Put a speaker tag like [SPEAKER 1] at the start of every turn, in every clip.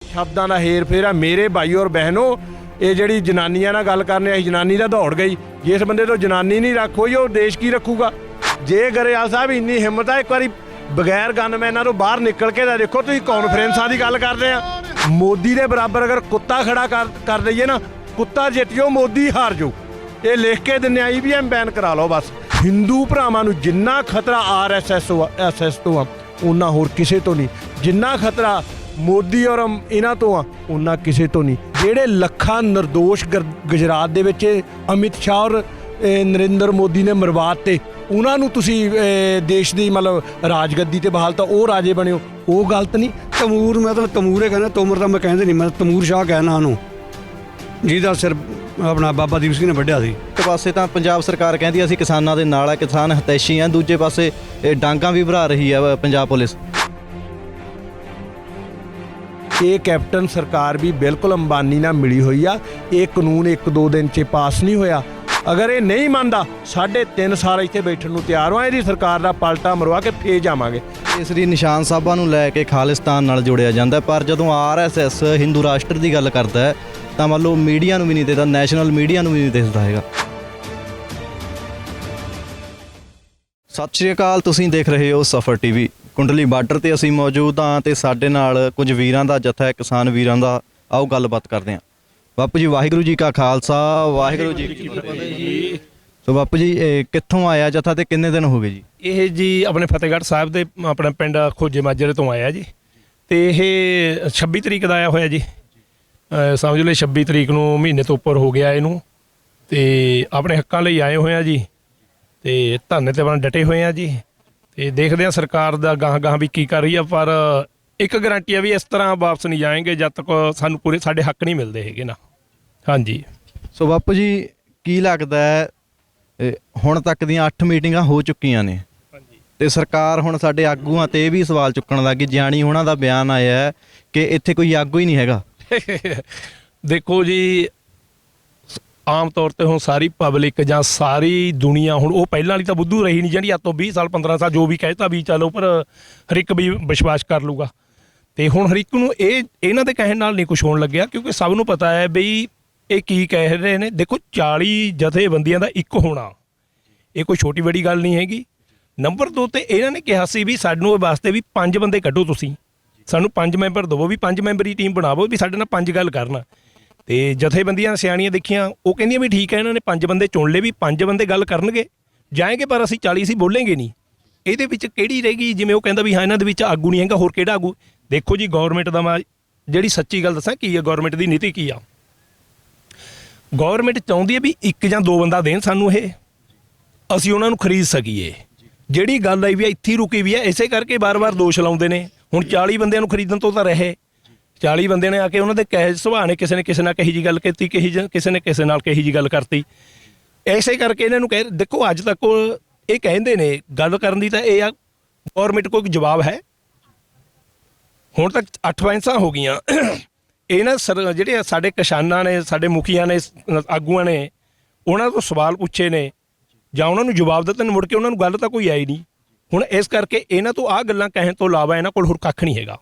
[SPEAKER 1] शब्दां दा हेर फेर आ। मेरे भाई और बहनों, ये जिहड़ी जनानियां नाल गल करने आई, जनानी दा दौड़ गई। जिस बंदे तो जनानी नहीं रख होई, वो देश की रखूगा? जे गरेवाल साहब इन्नी हिम्मत है, एक बारी बगैर गनमैनां तो बाहर निकल के देखो। तुसीं कॉन्फ्रेंसां दी गल करदे आ, मोदी दे बराबर अगर कुत्ता खड़ा कर दईए ना, कुत्ता जित जाओ, मोदी हार जाओ। ये लिख के दिंदे आ, EVM बैन करा लो बस। हिंदू भरावां नूं जिन्ना खतरा RSS तो आ, उन्ना होर किसे तो नहीं। जिन्ना खतरा मोदी और इन्हां तो आ, उन्ना किसे तो नहीं। ਜਿਹੜੇ ਲੱਖਾਂ ਨਿਰਦੋਸ਼ ਗੁਜਰਾਤ ਦੇ ਵਿੱਚ ਅਮਿਤ ਸ਼ਾਹ ਔਰ ਨਰਿੰਦਰ ਮੋਦੀ ਨੇ ਮਰਵਾਤੇ, ਉਹਨਾਂ ਨੂੰ ਤੁਸੀਂ ਦੇਸ਼ ਦੀ ਮਤਲਬ ਰਾਜਗੱਦੀ ਤੇ ਬਹਾਲਤਾ, ਉਹ ਰਾਜੇ ਬਣਿਓ, ਉਹ ਗਲਤ ਨਹੀਂ?
[SPEAKER 2] ਤਮੂਰ ਮਤਲਬ ਤਮੂਰ ਇਹ ਕਹਿੰਦਾ, ਤੋਮਰ ਤਾਂ ਮੈਂ ਕਹਿੰਦੇ ਨਹੀਂ, ਮੈਂ ਤਮੂਰ ਸ਼ਾਹ ਕਹਿਣਾ ਉਹਨੂੰ, ਜਿਹਦਾ ਸਿਰ ਆਪਣਾ ਬਾਬਾ ਦੀਪ ਸਿੰਘ ਨੇ ਵੱਢਿਆ ਸੀ।
[SPEAKER 3] ਇੱਕ ਪਾਸੇ ਤਾਂ ਪੰਜਾਬ ਸਰਕਾਰ ਕਹਿੰਦੀ ਅਸੀਂ ਕਿਸਾਨਾਂ ਦੇ ਨਾਲ ਆ, ਕਿਸਾਨ ਹਿਤੈਸ਼ੀ ਆ, ਦੂਜੇ ਪਾਸੇ ਡਾਂਗਾਂ ਵੀ ਭਰਾ ਰਹੀ ਆ ਪੰਜਾਬ ਪੁਲਿਸ।
[SPEAKER 1] ਇਹ ਕੈਪਟਨ ਸਰਕਾਰ ਵੀ ਬਿਲਕੁਲ ਅੰਬਾਨੀ ਨਾਲ ਮਿਲੀ ਹੋਈ ਆ। ਇਹ ਕਾਨੂੰਨ 1-2 ਦਿਨ 'ਚ ਪਾਸ ਨਹੀਂ ਹੋਇਆ। ਅਗਰ ਇਹ ਨਹੀਂ ਮੰਨਦਾ, 3.5 ਸਾਲ ਇੱਥੇ ਬੈਠਣ ਨੂੰ ਤਿਆਰ ਹਾਂ। ਇਹਦੀ ਸਰਕਾਰ ਦਾ ਪਲਟਾ ਮਰਵਾ ਕੇ ਫੇਰ ਜਾਵਾਂਗੇ।
[SPEAKER 3] ਕੇਸਰੀ ਨਿਸ਼ਾਨ ਸਾਹਿਬਾਂ ਨੂੰ ਲੈ ਕੇ ਖਾਲਿਸਤਾਨ ਨਾਲ ਜੋੜਿਆ ਜਾਂਦਾ, ਪਰ ਜਦੋਂ RSS ਹਿੰਦੂ ਰਾਸ਼ਟਰ ਦੀ ਗੱਲ ਕਰਦਾ ਹੈ ਤਾਂ ਮੰਨ ਲਓ ਮੀਡੀਆ ਨੂੰ ਵੀ ਨਹੀਂ ਦਿਸਦਾ, ਨੈਸ਼ਨਲ ਮੀਡੀਆ ਨੂੰ ਵੀ ਨਹੀਂ ਦਿਸਦਾ ਹੈਗਾ। ਸਤਿ ਸ਼੍ਰੀ ਅਕਾਲ, ਤੁਸੀਂ ਦੇਖ ਰਹੇ ਹੋ ਸਫਰ TV। ਕੁੰਡਲੀ ਬਾਰਡਰ ਤੇ ਅਸੀਂ ਮੌਜੂਦ ਹਾਂ ਤੇ ਸਾਡੇ ਨਾਲ ਕੁਝ ਵੀਰਾਂ ਦਾ ਜਥਾ ਹੈ, ਕਿਸਾਨ ਵੀਰਾਂ ਦਾ। ਆਓ ਗੱਲਬਾਤ ਕਰਦੇ ਹਾਂ। ਬਾਪੂ ਜੀ, ਵਾਹਿਗੁਰੂ ਜੀ ਕਾ ਖਾਲਸਾ, ਵਾਹਿਗੁਰੂ ਜੀ ਕੀ ਫਤਿਹ ਜੀ। ਸੋ ਬਾਪੂ ਜੀ, ਕਿੱਥੋਂ ਆਇਆ ਜਥਾ ਤੇ ਕਿੰਨੇ ਦਿਨ ਹੋ ਗਏ ਜੀ?
[SPEAKER 4] ਇਹ ਜੀ ਆਪਣੇ ਫਤਿਹਗੜ੍ਹ ਸਾਹਿਬ ਦੇ ਆਪਣਾ ਪਿੰਡ ਖੋਜੇ ਮਾਜਰੇ ਤੋਂ ਆਇਆ ਜੀ, ਤੇ ਇਹ 26 ਤਰੀਕ ਦਾ ਆਇਆ ਹੋਇਆ ਜੀ। ਸਮਝ ਲਓ 26 ਤਰੀਕ ਨੂੰ, ਮਹੀਨੇ ਤੋਂ ਉੱਪਰ ਹੋ ਗਿਆ ਇਹਨੂੰ, ਤੇ ਆਪਣੇ ਹੱਕਾਂ ਲਈ ਆਏ ਹੋਏ ਆ ਜੀ, ਤੇ ਧਰਨੇ ਤੇ ਆਪਣਾ ਡਟੇ ਹੋਏ ਆ ਜੀ। ਤੇ ਦੇਖਦੇ ਆ ਸਰਕਾਰ ਦਾ ਗਾਹਾਂ ਵੀ ਕੀ ਕਰ ਰਹੀ ਆ, ਪਰ ਇੱਕ ਗਰੰਟੀ ਆ ਵੀ ਇਸ ਤਰ੍ਹਾਂ ਵਾਪਸ ਨਹੀਂ ਜਾਏਂਗੇ ਜਦ ਤੱਕ ਸਾਨੂੰ ਪੂਰੇ ਸਾਡੇ ਹੱਕ ਨਹੀਂ ਮਿਲਦੇ ਹੈਗੇ ਨਾ। ਹਾਂਜੀ।
[SPEAKER 3] ਸੋ ਬਾਪੂ ਜੀ, ਕੀ ਲੱਗਦਾ ਹੈ ਹੁਣ ਤੱਕ ਦੀਆਂ 8 ਮੀਟਿੰਗਾਂ ਹੋ ਚੁੱਕੀਆਂ ਨੇ, ਤੇ ਸਰਕਾਰ ਹੁਣ ਸਾਡੇ ਆਗੂਆਂ ਤੇ ਇਹ ਵੀ ਸਵਾਲ ਚੁੱਕਣ ਲੱਗੀ। ਜਾਣੀ ਉਹਨਾਂ ਦਾ ਬਿਆਨ ਆਇਆ ਹੈ ਕਿ ਇੱਥੇ ਕੋਈ ਆਗੂ ਹੀ ਨਹੀਂ ਹੈਗਾ।
[SPEAKER 4] ਦੇਖੋ ਜੀ, ਆਮ ਤੌਰ ਤੇ ਹੁਣ ਸਾਰੀ ਪਬਲਿਕ ਜਾਂ ਸਾਰੀ ਦੁਨੀਆ, ਹੁਣ ਉਹ ਪਹਿਲਾਂ ਵਾਲੀ ਤਾਂ ਬੁੱਧੂ ਰਹੀ ਨਹੀਂ ਜਿਹੜੀ ਅੱਜ ਤੋਂ 20 ਸਾਲ 15 ਸਾਲ ਜੋ ਵੀ ਕਹਿਤਾ ਵੀ ਚਲੋ, ਪਰ ਹਰ ਇੱਕ ਵੀ ਵਿਸ਼ਵਾਸ ਕਰ ਲੂਗਾ। ਤੇ ਹੁਣ ਹਰ ਇੱਕ ਨੂੰ ਇਹਨਾਂ ਦੇ ਕਹਿਣ ਨਾਲ ਨਹੀਂ ਕੁਝ ਹੋਣ ਲੱਗਿਆ, ਕਿਉਂਕਿ ਸਭ ਨੂੰ ਪਤਾ ਹੈ ਬਈ ਇਹ ਕੀ ਕਹਿ ਰਹੇ ਨੇ। ਦੇਖੋ 40 ਜਥੇਬੰਦੀਆਂ ਦਾ ਇੱਕ ਹੋਣਾ ਇਹ ਕੋਈ ਛੋਟੀ ਵੱਡੀ ਗੱਲ ਨਹੀਂ ਹੈਗੀ। ਨੰਬਰ 2 ਤੇ ਇਹਨਾਂ ਨੇ ਕਿਹਾ ਸੀ ਵੀ ਸਾਨੂੰ ਵਾਸਤੇ ਵੀ 5 ਬੰਦੇ ਕੱਢੋ, ਤੁਸੀਂ ਸਾਨੂੰ 5 ਮੈਂਬਰ ਦੇਵੋ, ਵੀ 5 ਮੈਂਬਰੀ ਟੀਮ ਬਣਾਵੋ, ਵੀ ਸਾਡੇ ਨਾਲ 5 ਗੱਲ ਕਰਨ। ਤੇ ਜਥੇਬੰਦੀਆਂ ਸਿਆਣੀਆਂ ਦੇਖੀਆਂ, ਉਹ ਕਹਿੰਦੀਆਂ ਵੀ ਠੀਕ ਹੈ, ਇਹਨਾਂ ਨੇ 5 ਬੰਦੇ ਚੁਣ ਲਏ, ਵੀ 5 ਬੰਦੇ ਗੱਲ ਕਰਨਗੇ ਜਾਏਂਗੇ, ਪਰ ਅਸੀਂ 40 ਅਸੀਂ ਬੋਲੇਂਗੇ ਨਹੀਂ। ਇਹਦੇ ਵਿੱਚ ਕਿਹੜੀ ਰਹਿ ਗਈ? ਜਿਵੇਂ ਉਹ ਕਹਿੰਦਾ ਵੀ ਹਾਂ ਇਹਨਾਂ ਦੇ ਵਿੱਚ ਆਗੂ ਨਹੀਂ ਹੈਗਾ, ਹੋਰ ਕਿਹੜਾ ਆਗੂ? ਦੇਖੋ ਜੀ, ਗੌਰਮੈਂਟ ਦਾ ਮੈਂ ਜਿਹੜੀ ਸੱਚੀ ਗੱਲ ਦੱਸਾਂ ਕੀ ਹੈ, ਗੌਰਮੈਂਟ ਦੀ ਨੀਤੀ ਕੀ ਆ। ਗੌਰਮੈਂਟ ਚਾਹੁੰਦੀ ਹੈ ਵੀ 1 ਜਾਂ 2 ਬੰਦਾ ਦੇਣ ਸਾਨੂੰ, ਇਹ ਅਸੀਂ ਉਹਨਾਂ ਨੂੰ ਖਰੀਦ ਸਕੀਏ। ਜਿਹੜੀ ਗੱਲ ਆਈ ਵੀ ਇੱਥੇ ਰੁਕੀ ਵੀ ਹੈ, ਇਸੇ ਕਰਕੇ ਵਾਰ-ਵਾਰ ਦੋਸ਼ ਲਾਉਂਦੇ ਨੇ। ਹੁਣ 40 ਬੰਦਿਆਂ ਨੂੰ ਖਰੀਦਣ ਤੋਂ ਤਾਂ ਰਹੇ, 40 ਬੰਦਿਆਂ ਨੇ ਆ ਕੇ ਉਹਨਾਂ ਦੇ ਕਹੇ ਸੁਭਾਅ ਨੇ ਕਿਸੇ ਨੇ ਕਿਸੇ ਨਾਲ ਕਹੀ ਜੀ ਗੱਲ ਕੀਤੀ, ਕਿਸੇ ਨੇ ਕਿਸੇ ਨਾਲ ਕਹੀ ਜੀ ਗੱਲ ਕਰਤੀ। ਐਸੇ ਕਰਕੇ ਇਹਨਾਂ ਨੂੰ ਦੇਖੋ ਅੱਜ ਤੱਕ ਇਹ ਕਹਿੰਦੇ ਨੇ ਗੱਲ ਕਰਨ ਦੀ, ਤਾਂ ਇਹ ਆ ਗੌਰਮੈਂਟ ਕੋਲ ਜਵਾਬ ਹੈ। ਹੁਣ ਤੱਕ 8 ਬੈਂਸਾਂ ਹੋ ਗਈਆਂ। ਇਹਨਾਂ ਜਿਹੜੇ ਸਾਡੇ ਕਿਸਾਨਾਂ ਨੇ, ਸਾਡੇ ਮੁਖੀਆਂ ਨੇ, ਆਗੂਆਂ ਨੇ, ਉਹਨਾਂ ਤੋਂ ਸਵਾਲ ਪੁੱਛੇ ਨੇ ਜਾਂ ਉਹਨਾਂ ਨੂੰ ਜਵਾਬ ਦਿੱਤਾ ਨੇ, ਮੁੜ ਕੇ ਉਹਨਾਂ ਨੂੰ ਗੱਲ ਤਾਂ ਕੋਈ ਆਈ ਨਹੀਂ। ਹੁਣ ਇਸ ਕਰਕੇ ਇਹਨਾਂ ਤੋਂ ਆਹ ਗੱਲਾਂ ਕਹਿਣ ਤੋਂ ਇਲਾਵਾ ਇਹਨਾਂ ਕੋਲ ਹੋਰ ਕੱਖ ਨਹੀਂ ਹੈਗਾ।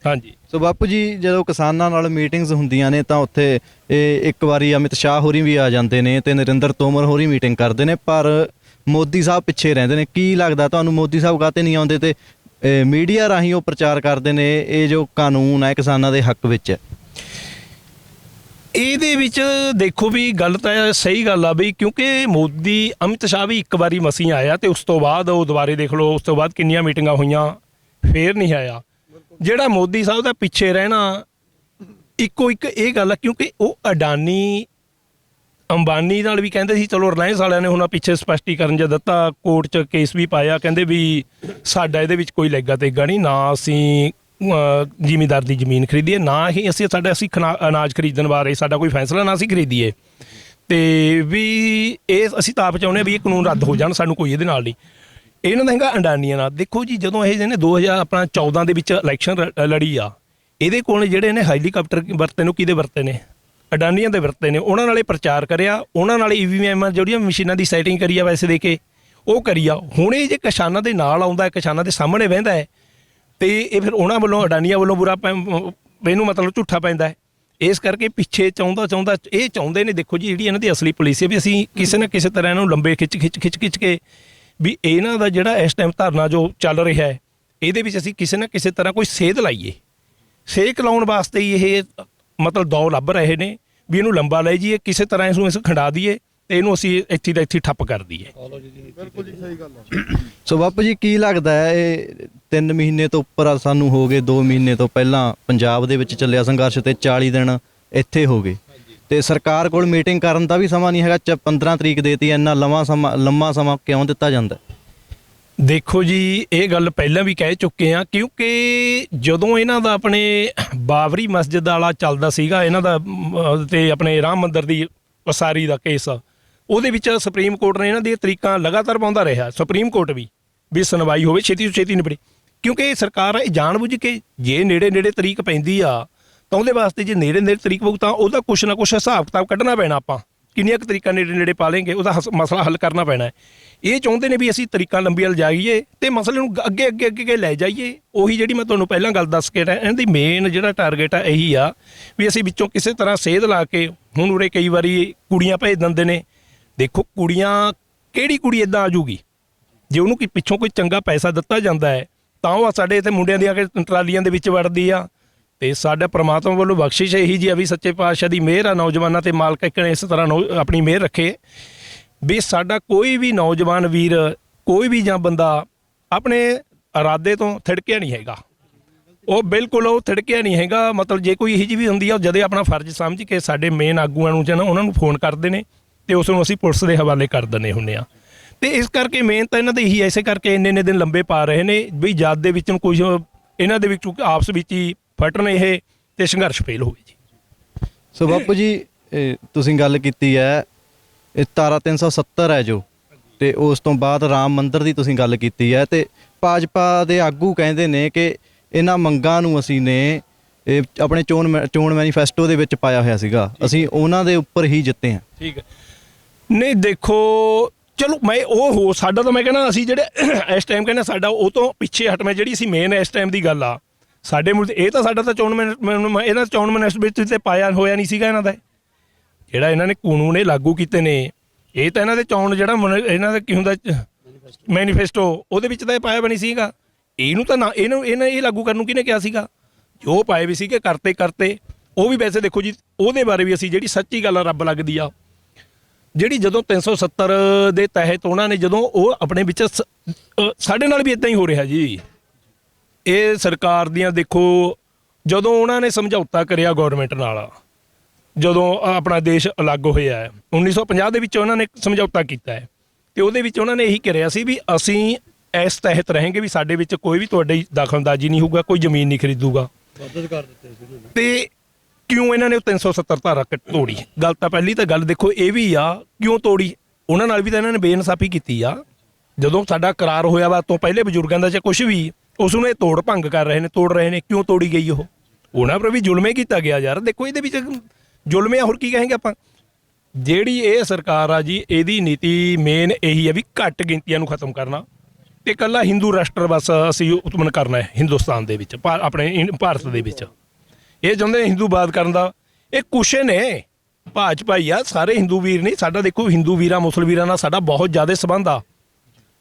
[SPEAKER 4] ਹਾਂਜੀ।
[SPEAKER 3] ਸੋ ਬਾਪੂ ਜੀ, ਜਦੋਂ ਕਿਸਾਨਾਂ ਨਾਲ ਮੀਟਿੰਗਸ ਹੁੰਦੀਆਂ ਨੇ ਤਾਂ ਉੱਥੇ ਇੱਕ ਵਾਰੀ ਅਮਿਤ ਸ਼ਾਹ ਹੋਰੀ ਵੀ ਆ ਜਾਂਦੇ ਨੇ ਤੇ ਨਰਿੰਦਰ ਤੋਮਰ ਹੋਰੀ ਮੀਟਿੰਗ ਕਰਦੇ ਨੇ, ਪਰ ਮੋਦੀ ਸਾਹਿਬ ਪਿੱਛੇ ਰਹਿੰਦੇ ਨੇ। ਕੀ ਲੱਗਦਾ ਤੁਹਾਨੂੰ, ਮੋਦੀ ਸਾਹਿਬ ਕਾਹਤੇ ਨਹੀਂ ਆਉਂਦੇ ਤੇ ਮੀਡੀਆ ਰਾਹੀਂ ਉਹ ਪ੍ਰਚਾਰ ਕਰਦੇ ਨੇ ਇਹ ਜੋ ਕਾਨੂੰਨ ਹੈ ਕਿਸਾਨਾਂ ਦੇ ਹੱਕ ਵਿੱਚ ਹੈ?
[SPEAKER 4] ਇਹਦੇ ਵਿੱਚ ਦੇਖੋ ਵੀ ਗੱਲ ਤਾਂ ਸਹੀ ਗੱਲ ਆ ਵੀ, ਕਿਉਂਕਿ ਮੋਦੀ ਅਮਿਤ ਸ਼ਾਹ ਵੀ ਇੱਕ ਵਾਰੀ ਮਸੀਂ ਆਇਆ ਤੇ ਉਸ ਤੋਂ ਬਾਅਦ ਉਹ ਦੁਬਾਰੇ ਦੇਖ ਲਓ, ਉਸ ਤੋਂ ਬਾਅਦ ਕਿੰਨੀਆਂ ਮੀਟਿੰਗਾਂ ਹੋਈਆਂ, ਫੇਰ ਨਹੀਂ ਆਇਆ। ਜਿਹੜਾ ਮੋਦੀ ਸਾਹਿਬ ਦਾ ਪਿੱਛੇ ਰਹਿਣਾ ਇੱਕੋ ਇੱਕ ਇਹ ਗੱਲ ਆ, ਕਿਉਂਕਿ ਉਹ ਅਡਾਨੀ ਅੰਬਾਨੀ ਨਾਲ ਵੀ ਕਹਿੰਦੇ ਸੀ, ਚਲੋ ਰਿਲਾਇੰਸ ਵਾਲਿਆਂ ਨੇ ਹੁਣ ਪਿੱਛੇ ਸਪਸ਼ਟੀਕਰਨ ਜਿਹਾ ਦਿੱਤਾ, ਕੋਰਟ 'ਚ ਕੇਸ ਵੀ ਪਾਇਆ, ਕਹਿੰਦੇ ਵੀ ਸਾਡਾ ਇਹਦੇ ਵਿੱਚ ਕੋਈ ਲੈਗਾ ਤੇਗਾ ਨਹੀਂ, ਨਾ ਅਸੀਂ ਜ਼ਿਮੀਂਦਾਰ ਦੀ ਜ਼ਮੀਨ ਖਰੀਦੀਏ, ਨਾ ਹੀ ਅਸੀਂ ਅਨਾਜ ਖਰੀਦਣ ਬਾਰੇ ਸਾਡਾ ਕੋਈ ਫੈਸਲਾ ਨਾ ਅਸੀਂ ਖਰੀਦੀਏ, ਤੇ ਵੀ ਇਹ ਅਸੀਂ ਤਾਂ ਆਪ ਚਾਹੁੰਦੇ ਵੀ ਇਹ ਕਾਨੂੰਨ ਰੱਦ ਹੋ ਜਾਣ, ਸਾਨੂੰ ਕੋਈ ਇਹਦੇ ਨਾਲ ਨਹੀਂ। ਇਹਨਾਂ ਦਾ ਹੈਗਾ ਅਡਾਨੀਆਂ ਨਾਲ। ਦੇਖੋ ਜੀ, ਜਦੋਂ ਇਹ ਜਿਹਨੇ 2014 ਦੇ ਵਿੱਚ ਇਲੈਕਸ਼ਨ ਲੜੀ ਆ, ਇਹਦੇ ਕੋਲ ਜਿਹੜੇ ਨੇ ਹੈਲੀਕਾਪਟਰ ਵਰਤੇ ਨੇ, ਕਿਹਦੇ ਵਰਤੇ ਨੇ? ਅਡਾਨੀਆਂ ਦੇ ਵਰਤੇ ਨੇ। ਉਹਨਾਂ ਨਾਲੇ ਪ੍ਰਚਾਰ ਕਰਿਆ, ਉਹਨਾਂ ਨਾਲ EVM ਜਿਹੜੀਆਂ ਮਸ਼ੀਨਾਂ ਦੀ ਸੈਟਿੰਗ ਕਰੀ ਆ ਪੈਸੇ ਦੇ ਕੇ, ਉਹ ਕਰੀ ਆ। ਹੁਣ ਇਹ ਜੇ ਕਿਸਾਨਾਂ ਦੇ ਨਾਲ ਆਉਂਦਾ, ਕਿਸਾਨਾਂ ਦੇ ਸਾਹਮਣੇ ਬਹਿੰਦਾ ਹੈ, ਤੇ ਇਹ ਫਿਰ ਉਹਨਾਂ ਵੱਲੋਂ, ਅਡਾਨੀਆਂ ਵੱਲੋਂ ਬੁਰਾ ਇਹਨੂੰ ਮਤਲਬ ਝੂਠਾ ਪੈਂਦਾ ਹੈ। ਇਸ ਕਰਕੇ ਪਿੱਛੇ ਚਾਹੁੰਦਾ ਇਹ ਚਾਹੁੰਦੇ ਨੇ, ਦੇਖੋ ਜੀ ਜਿਹੜੀ ਇਹਨਾਂ ਦੀ ਅਸਲੀ ਪਾਲਿਸੀ ਹੈ ਵੀ ਅਸੀਂ ਕਿਸੇ ਨਾ ਕਿਸੇ ਤਰ੍ਹਾਂ ਇਹਨੂੰ ਲੰਬੇ ਖਿੱਚ ਕੇ ਵੀ ਇਹਨਾਂ ਦਾ ਜਿਹੜਾ ਇਸ ਟਾਈਮ ਧਰਨਾ ਜੋ ਚੱਲ ਰਿਹਾ ਹੈ ਇਹਦੇ ਵਿੱਚ ਅਸੀਂ ਕਿਸੇ ਨਾ ਕਿਸੇ ਤਰ੍ਹਾਂ ਕੋਈ ਸੇਧ ਲਾਈਏ। ਸੇਕ ਲਾਉਣ ਵਾਸਤੇ ਹੀ ਇਹ ਮਤਲਬ ਦੌਰ ਲੱਭ ਰਹੇ ਨੇ ਵੀ ਇਹਨੂੰ ਲੰਬਾ ਲੈ ਜਾਈਏ, ਕਿਸੇ ਤਰ੍ਹਾਂ ਇਸ ਖੰਡਾ ਦਈਏ ਤੇ ਇਹਨੂੰ ਅਸੀਂ ਇੱਥੇ ਦਾ ਇੱਥੇ ਠੱਪ ਕਰ ਦਈਏ।
[SPEAKER 1] ਬਿਲਕੁਲ ਜੀ ਸਹੀ ਗੱਲ ਹੈ।
[SPEAKER 3] ਸੋ ਬਾਪੂ ਜੀ ਕੀ ਲੱਗਦਾ ਹੈ ਇਹ 3 ਮਹੀਨੇ ਤੋਂ ਉੱਪਰ ਸਾਨੂੰ ਹੋ ਗਏ, 2 ਮਹੀਨੇ ਤੋਂ ਪਹਿਲਾਂ ਪੰਜਾਬ ਦੇ ਵਿੱਚ ਚੱਲਿਆ ਸੰਘਰਸ਼ ਤੇ 40 ਦਿਨ ਇੱਥੇ ਹੋ ਗਏ ਤੇ ਸਰਕਾਰ ਕੋਲ ਮੀਟਿੰਗ ਕਰਨ ਦਾ ਵੀ ਸਮਾਂ ਨਹੀਂ ਹੈਗਾ। 15 ਤਰੀਕ ਦੇਤੀ, ਇੰਨਾ ਲੰਮਾ ਸਮਾਂ ਕਿਉਂ ਦਿੱਤਾ ਜਾਂਦਾ?
[SPEAKER 4] ਦੇਖੋ ਜੀ ਇਹ ਗੱਲ ਪਹਿਲਾਂ ਵੀ ਕਹਿ ਚੁੱਕੇ ਆ, ਕਿਉਂਕਿ ਜਦੋਂ ਇਹਨਾਂ ਦਾ ਆਪਣੇ ਬਾਬਰੀ ਮਸਜਿਦ ਵਾਲਾ ਚੱਲਦਾ ਸੀਗਾ ਇਹਨਾਂ ਦਾ ਤੇ ਆਪਣੇ ਰਾਮ ਮੰਦਿਰ ਦੀ ਉਸਾਰੀ ਦਾ ਕੇਸ, ਉਹਦੇ ਵਿੱਚ ਸੁਪਰੀਮ ਕੋਰਟ ਨੇ ਇਹਨਾਂ ਦੀਆਂ ਤਰੀਕਾਂ ਲਗਾਤਾਰ ਪਾਉਂਦਾ ਰਿਹਾ। ਸੁਪਰੀਮ ਕੋਰਟ ਵੀ ਸੁਣਵਾਈ ਹੋਵੇ ਛੇਤੀ ਤੋਂ ਛੇਤੀ ਨਿਬੜੇ, ਕਿਉਂਕਿ ਇਹ ਸਰਕਾਰ ਇਹ ਜਾਣਬੁੱਝ ਕੇ ਜੇ ਨੇੜੇ ਤਰੀਕ ਪੈਂਦੀ ਆ ਤਾਂ ਉਹਦੇ ਵਾਸਤੇ ਜੇ ਨੇੜੇ ਤਰੀਕ ਪਊ ਤਾਂ ਉਹਦਾ ਕੁਛ ਨਾ ਕੁਛ ਹਿਸਾਬ ਕਿਤਾਬ ਕੱਢਣਾ ਪੈਣਾ। ਆਪਾਂ ਕਿੰਨੀਆਂ ਕੁ ਤਰੀਕਾਂ ਨੇੜੇ ਪਾ ਲੈਂਗੇ ਉਹਦਾ ਮਸਲਾ ਹੱਲ ਕਰਨਾ ਪੈਣਾ ਹੈ। ਇਹ ਚਾਹੁੰਦੇ ਨੇ ਵੀ ਅਸੀਂ ਤਰੀਕਾਂ ਲੰਬੀਆਂ ਲਿਜਾਈਏ ਤੇ ਮਸਲੇ ਨੂੰ ਅੱਗੇ ਲੈ ਜਾਈਏ। ਉਹੀ ਜਿਹੜੀ ਮੈਂ ਤੁਹਾਨੂੰ ਪਹਿਲਾਂ ਗੱਲ ਦੱਸ ਕੇ ਇਹਨਾਂ ਦੀ ਮੇਨ ਜਿਹੜਾ ਟਾਰਗੇਟ ਆ ਇਹੀ ਆ ਵੀ ਅਸੀਂ ਵਿੱਚੋਂ ਕਿਸੇ ਤਰ੍ਹਾਂ ਸੇਧ ਲਾ ਕੇ, ਹੁਣ ਉਰੇ ਕਈ ਵਾਰੀ ਕੁੜੀਆਂ ਭੇਜ ਦਿੰਦੇ ਨੇ। ਦੇਖੋ ਕਿਹੜੀ ਕੁੜੀ ਇਦਾਂ ਆ ਜੂਗੀ ਜੇ ਉਹਨੂੰ ਪਿੱਛੋਂ ਕੋਈ ਚੰਗਾ ਪੈਸਾ ਦਿੱਤਾ ਜਾਂਦਾ ਹੈ ਤਾਂ ਉਹ ਸਾਡੇ ਇੱਥੇ ਮੁੰਡਿਆਂ ਦੀਆਂ ਟਰਾਲੀਆਂ ਦੇ ਵਿੱਚ ਵੜਦੀ ਆ। ਤੇ ਸਾਡਾ ਪ੍ਰਮਾਤਮਾ ਵੱਲੋਂ ਬਖਸ਼ਿਸ਼ ਇਹੀ ਜੀ ਆ ਵੀ ਸੱਚੇ ਪਾਤਸ਼ਾਹ ਦੀ ਮਿਹਰ ਆ ਨੌਜਵਾਨਾਂ ਤੇ, ਮਾਲਕ ਇੱਕ ਇਸ ਤਰ੍ਹਾਂ ਆਪਣੀ ਮਿਹਰ ਰੱਖੇ ਵੀ ਸਾਡਾ ਕੋਈ ਵੀ ਨੌਜਵਾਨ ਵੀਰ, ਕੋਈ ਵੀ ਜਾਂ ਬੰਦਾ ਆਪਣੇ ਇਰਾਦੇ ਤੋਂ ਥਿੜਕਿਆ ਨਹੀਂ ਹੈਗਾ। ਉਹ ਬਿਲਕੁਲ ਉਹ ਥਿੜਕਿਆ ਨਹੀਂ ਹੈਗਾ। ਮਤਲਬ ਜੇ ਕੋਈ ਇਹੀ ਜਿਹੀ ਵੀ ਹੁੰਦੀ ਆ, ਉਹ ਜਦੇ ਆਪਣਾ ਫਰਜ਼ ਸਮਝ ਕੇ ਸਾਡੇ ਮੇਨ ਆਗੂਆਂ ਨੂੰ ਜਾਂ ਉਹਨਾਂ ਨੂੰ ਫੋਨ ਕਰਦੇ ਨੇ ਤੇ ਉਸ ਨੂੰ ਅਸੀਂ ਪੁਲਿਸ ਦੇ ਹਵਾਲੇ ਕਰ ਦਿੰਦੇ ਹੁੰਦੇ ਆ। ਤੇ ਇਸ ਕਰਕੇ ਮੇਨ ਤਾਂ ਇਹਨਾਂ ਦੇ ਇਹੀ ਐਸੇ ਕਰਕੇ ਇੰਨੇ ਦਿਨ ਲੰਬੇ ਪਾ ਰਹੇ ਨੇ ਵੀ ਜਦ ਦੇ ਵਿੱਚ ਨੂੰ ਕੁਝ ਇਹਨਾਂ ਦੇ ਵਿੱਚ ਆਪਸ ਵਿੱਚ ਹੀ ਫਟਣ ਇਹ ਤੇ ਸੰਘਰਸ਼ ਫੇਲ ਹੋਵੇ ਜੀ।
[SPEAKER 3] ਸੋ ਬਾਪੂ ਜੀ ਤੁਸੀਂ ਗੱਲ ਕੀਤੀ ਹੈ ਇਹ ਧਾਰਾ 370 ਹੈ ਜੋ, ਤੇ ਉਸ ਤੋਂ ਬਾਅਦ ਰਾਮ ਮੰਦਿਰ ਦੀ ਤੁਸੀਂ ਗੱਲ ਕੀਤੀ ਹੈ ਤੇ ਭਾਜਪਾ ਦੇ ਆਗੂ ਕਹਿੰਦੇ ਨੇ ਕਿ ਇਹਨਾਂ ਮੰਗਾਂ ਨੂੰ ਅਸੀਂ ਨੇ ਆਪਣੇ ਚੋਣ ਮੈਨੀਫੈਸਟੋ ਦੇ ਵਿੱਚ ਪਾਇਆ ਹੋਇਆ ਸੀਗਾ, ਅਸੀਂ ਉਹਨਾਂ ਦੇ ਉੱਪਰ ਹੀ ਜਿੱਤੇ ਹਾਂ। ਠੀਕ ਹੈ,
[SPEAKER 4] ਨਹੀਂ ਦੇਖੋ ਚਲੋ ਸਾਡਾ ਤਾਂ ਮੈਂ ਕਹਿੰਦਾ ਅਸੀਂ ਜਿਹੜੇ ਇਸ ਟਾਈਮ ਕਹਿੰਦੇ ਸਾਡਾ ਉਹ ਤੋਂ ਪਿੱਛੇ ਹਟਵੇਂ ਜਿਹੜੀ ਅਸੀਂ ਮੇਨ ਇਸ ਟਾਈਮ ਦੀ ਗੱਲ ਆ ਸਾਡੇ ਮੁੱਲ ਇਹ ਤਾਂ ਸਾਡਾ ਤਾਂ ਇਹਨਾਂ ਚੋਣ ਮੈਨੀਫੈਸਟੋ ਤੇ ਪਾਇਆ ਹੋਇਆ ਨਹੀਂ ਸੀਗਾ। ਇਹਨਾਂ ਦਾ ਜਿਹੜਾ ਇਹਨਾਂ ਨੇ ਕਾਨੂੰਨ ਇਹ ਲਾਗੂ ਕੀਤੇ ਨੇ ਇਹ ਤਾਂ ਇਹਨਾਂ ਦੇ ਚੋਣ ਜਿਹੜਾ ਇਹਨਾਂ ਦਾ ਕੀ ਹੁੰਦਾ ਮੈਨੀਫੈਸਟੋ ਉਹਦੇ ਵਿੱਚ ਤਾਂ ਇਹ ਪਾਇਆ ਵੀ ਨਹੀਂ ਸੀਗਾ। ਇਹਨੂੰ ਤਾਂ ਨਾ ਇਹ ਲਾਗੂ ਕਰਨ ਨੂੰ ਕਿਹਨੇ ਕਿਹਾ ਸੀਗਾ? ਜੋ ਪਾਏ ਵੀ ਸੀਗੇ ਕਰਤੇ ਉਹ ਵੀ ਵੈਸੇ ਦੇਖੋ ਜੀ ਉਹਦੇ ਬਾਰੇ ਵੀ ਅਸੀਂ ਜਿਹੜੀ ਸੱਚੀ ਗੱਲ ਰੱਬ ਲੱਗਦੀ ਆ ਜਿਹੜੀ ਜਦੋਂ 370 ਦੇ ਤਹਿਤ ਉਹਨਾਂ ਨੇ ਜਦੋਂ ਉਹ ਆਪਣੇ ਵਿੱਚ ਸਾਡੇ ਨਾਲ ਵੀ ਇਦਾਂ ਹੀ ਹੋ ਰਿਹਾ ਜੀ। ਇਹ ਸਰਕਾਰ ਦੀਆਂ ਦੇਖੋ ਜਦੋਂ ਉਹਨਾਂ ਨੇ ਸਮਝੌਤਾ ਕਰਿਆ ਗੌਰਮੈਂਟ ਨਾਲ, ਜਦੋਂ ਆਪਣਾ ਦੇਸ਼ ਅਲੱਗ ਹੋਇਆ ਹੈ 1950 ਦੇ ਵਿੱਚ ਉਹਨਾਂ ਨੇ ਸਮਝੌਤਾ ਕੀਤਾ ਹੈ ਤੇ ਉਹਦੇ ਵਿੱਚ ਉਹਨਾਂ ਨੇ ਇਹੀ ਕਰਿਆ ਸੀ ਵੀ ਅਸੀਂ ਇਸ ਤਹਿਤ ਰਹਾਂਗੇ ਵੀ ਸਾਡੇ ਵਿੱਚ ਕੋਈ ਵੀ ਤੁਹਾਡੀ ਦਖਲਅੰਦਾਜ਼ੀ ਨਹੀਂ ਹੋਊਗਾ, ਕੋਈ ਜ਼ਮੀਨ ਨਹੀਂ ਖਰੀਦੂਗਾ। ਤੇ ਕਿਉਂ ਇਹਨਾਂ ਨੇ 370 ਧਾਰਾ ਤੋੜੀ? ਗੱਲ ਤਾਂ ਪਹਿਲੀ ਤਾਂ ਗੱਲ ਦੇਖੋ ਇਹ ਵੀ ਆ ਕਿਉਂ ਤੋੜੀ, ਉਹਨਾਂ ਨਾਲ ਵੀ ਤਾਂ ਇਹਨਾਂ ਨੇ ਬੇਇਨਸਾਫੀ ਕੀਤੀ ਆ। ਜਦੋਂ ਸਾਡਾ ਕਰਾਰ ਹੋਇਆ ਵਾ ਤੋਂ ਪਹਿਲੇ ਬਜ਼ੁਰਗਾਂ ਦਾ ਜਾਂ ਕੁਛ ਵੀ ਉਸ ਨੂੰ ਇਹ ਤੋੜ ਭੰਗ ਕਰ ਰਹੇ ਨੇ, ਤੋੜ ਰਹੇ ਨੇ। ਕਿਉਂ ਤੋੜੀ ਗਈ ਉਹ? ਉਹਨਾਂ ਪਰ ਵੀ ਜ਼ੁਲਮੇ ਕੀਤਾ ਗਿਆ ਯਾਰ। ਦੇਖੋ ਇਹਦੇ ਵਿੱਚ ਜ਼ੁਲਮੇ ਹੋਰ ਕੀ ਕਹਾਂਗੇ ਆਪਾਂ। ਜਿਹੜੀ ਇਹ ਸਰਕਾਰ ਆ ਜੀ ਇਹਦੀ ਨੀਤੀ ਮੇਨ ਇਹੀ ਹੈ ਵੀ ਘੱਟ ਗਿਣਤੀਆਂ ਨੂੰ ਖਤਮ ਕਰਨਾ ਤੇ ਇਕੱਲਾ ਹਿੰਦੂ ਰਾਸ਼ਟਰ ਬਸ ਅਸੀਂ ਉਤਮਨ ਕਰਨਾ ਹੈ ਹਿੰਦੁਸਤਾਨ ਦੇ ਵਿੱਚ, ਆਪਣੇ ਭਾਰਤ ਦੇ ਵਿੱਚ। ਇਹ ਚਾਹੁੰਦੇ ਨੇ ਹਿੰਦੂਵਾਦ ਕਰਨ ਦਾ। ਇਹ ਕੁਛ ਨੇ ਭਾਜਪਾ ਹੀ ਆ, ਸਾਰੇ ਹਿੰਦੂ ਵੀਰ ਨਹੀਂ। ਸਾਡਾ ਦੇਖੋ ਹਿੰਦੂ ਵੀਰਾਂ ਮੁਸਲਿਮ ਵੀਰਾਂ ਨਾਲ ਸਾਡਾ ਬਹੁਤ ਜ਼ਿਆਦਾ ਸੰਬੰਧ ਆ,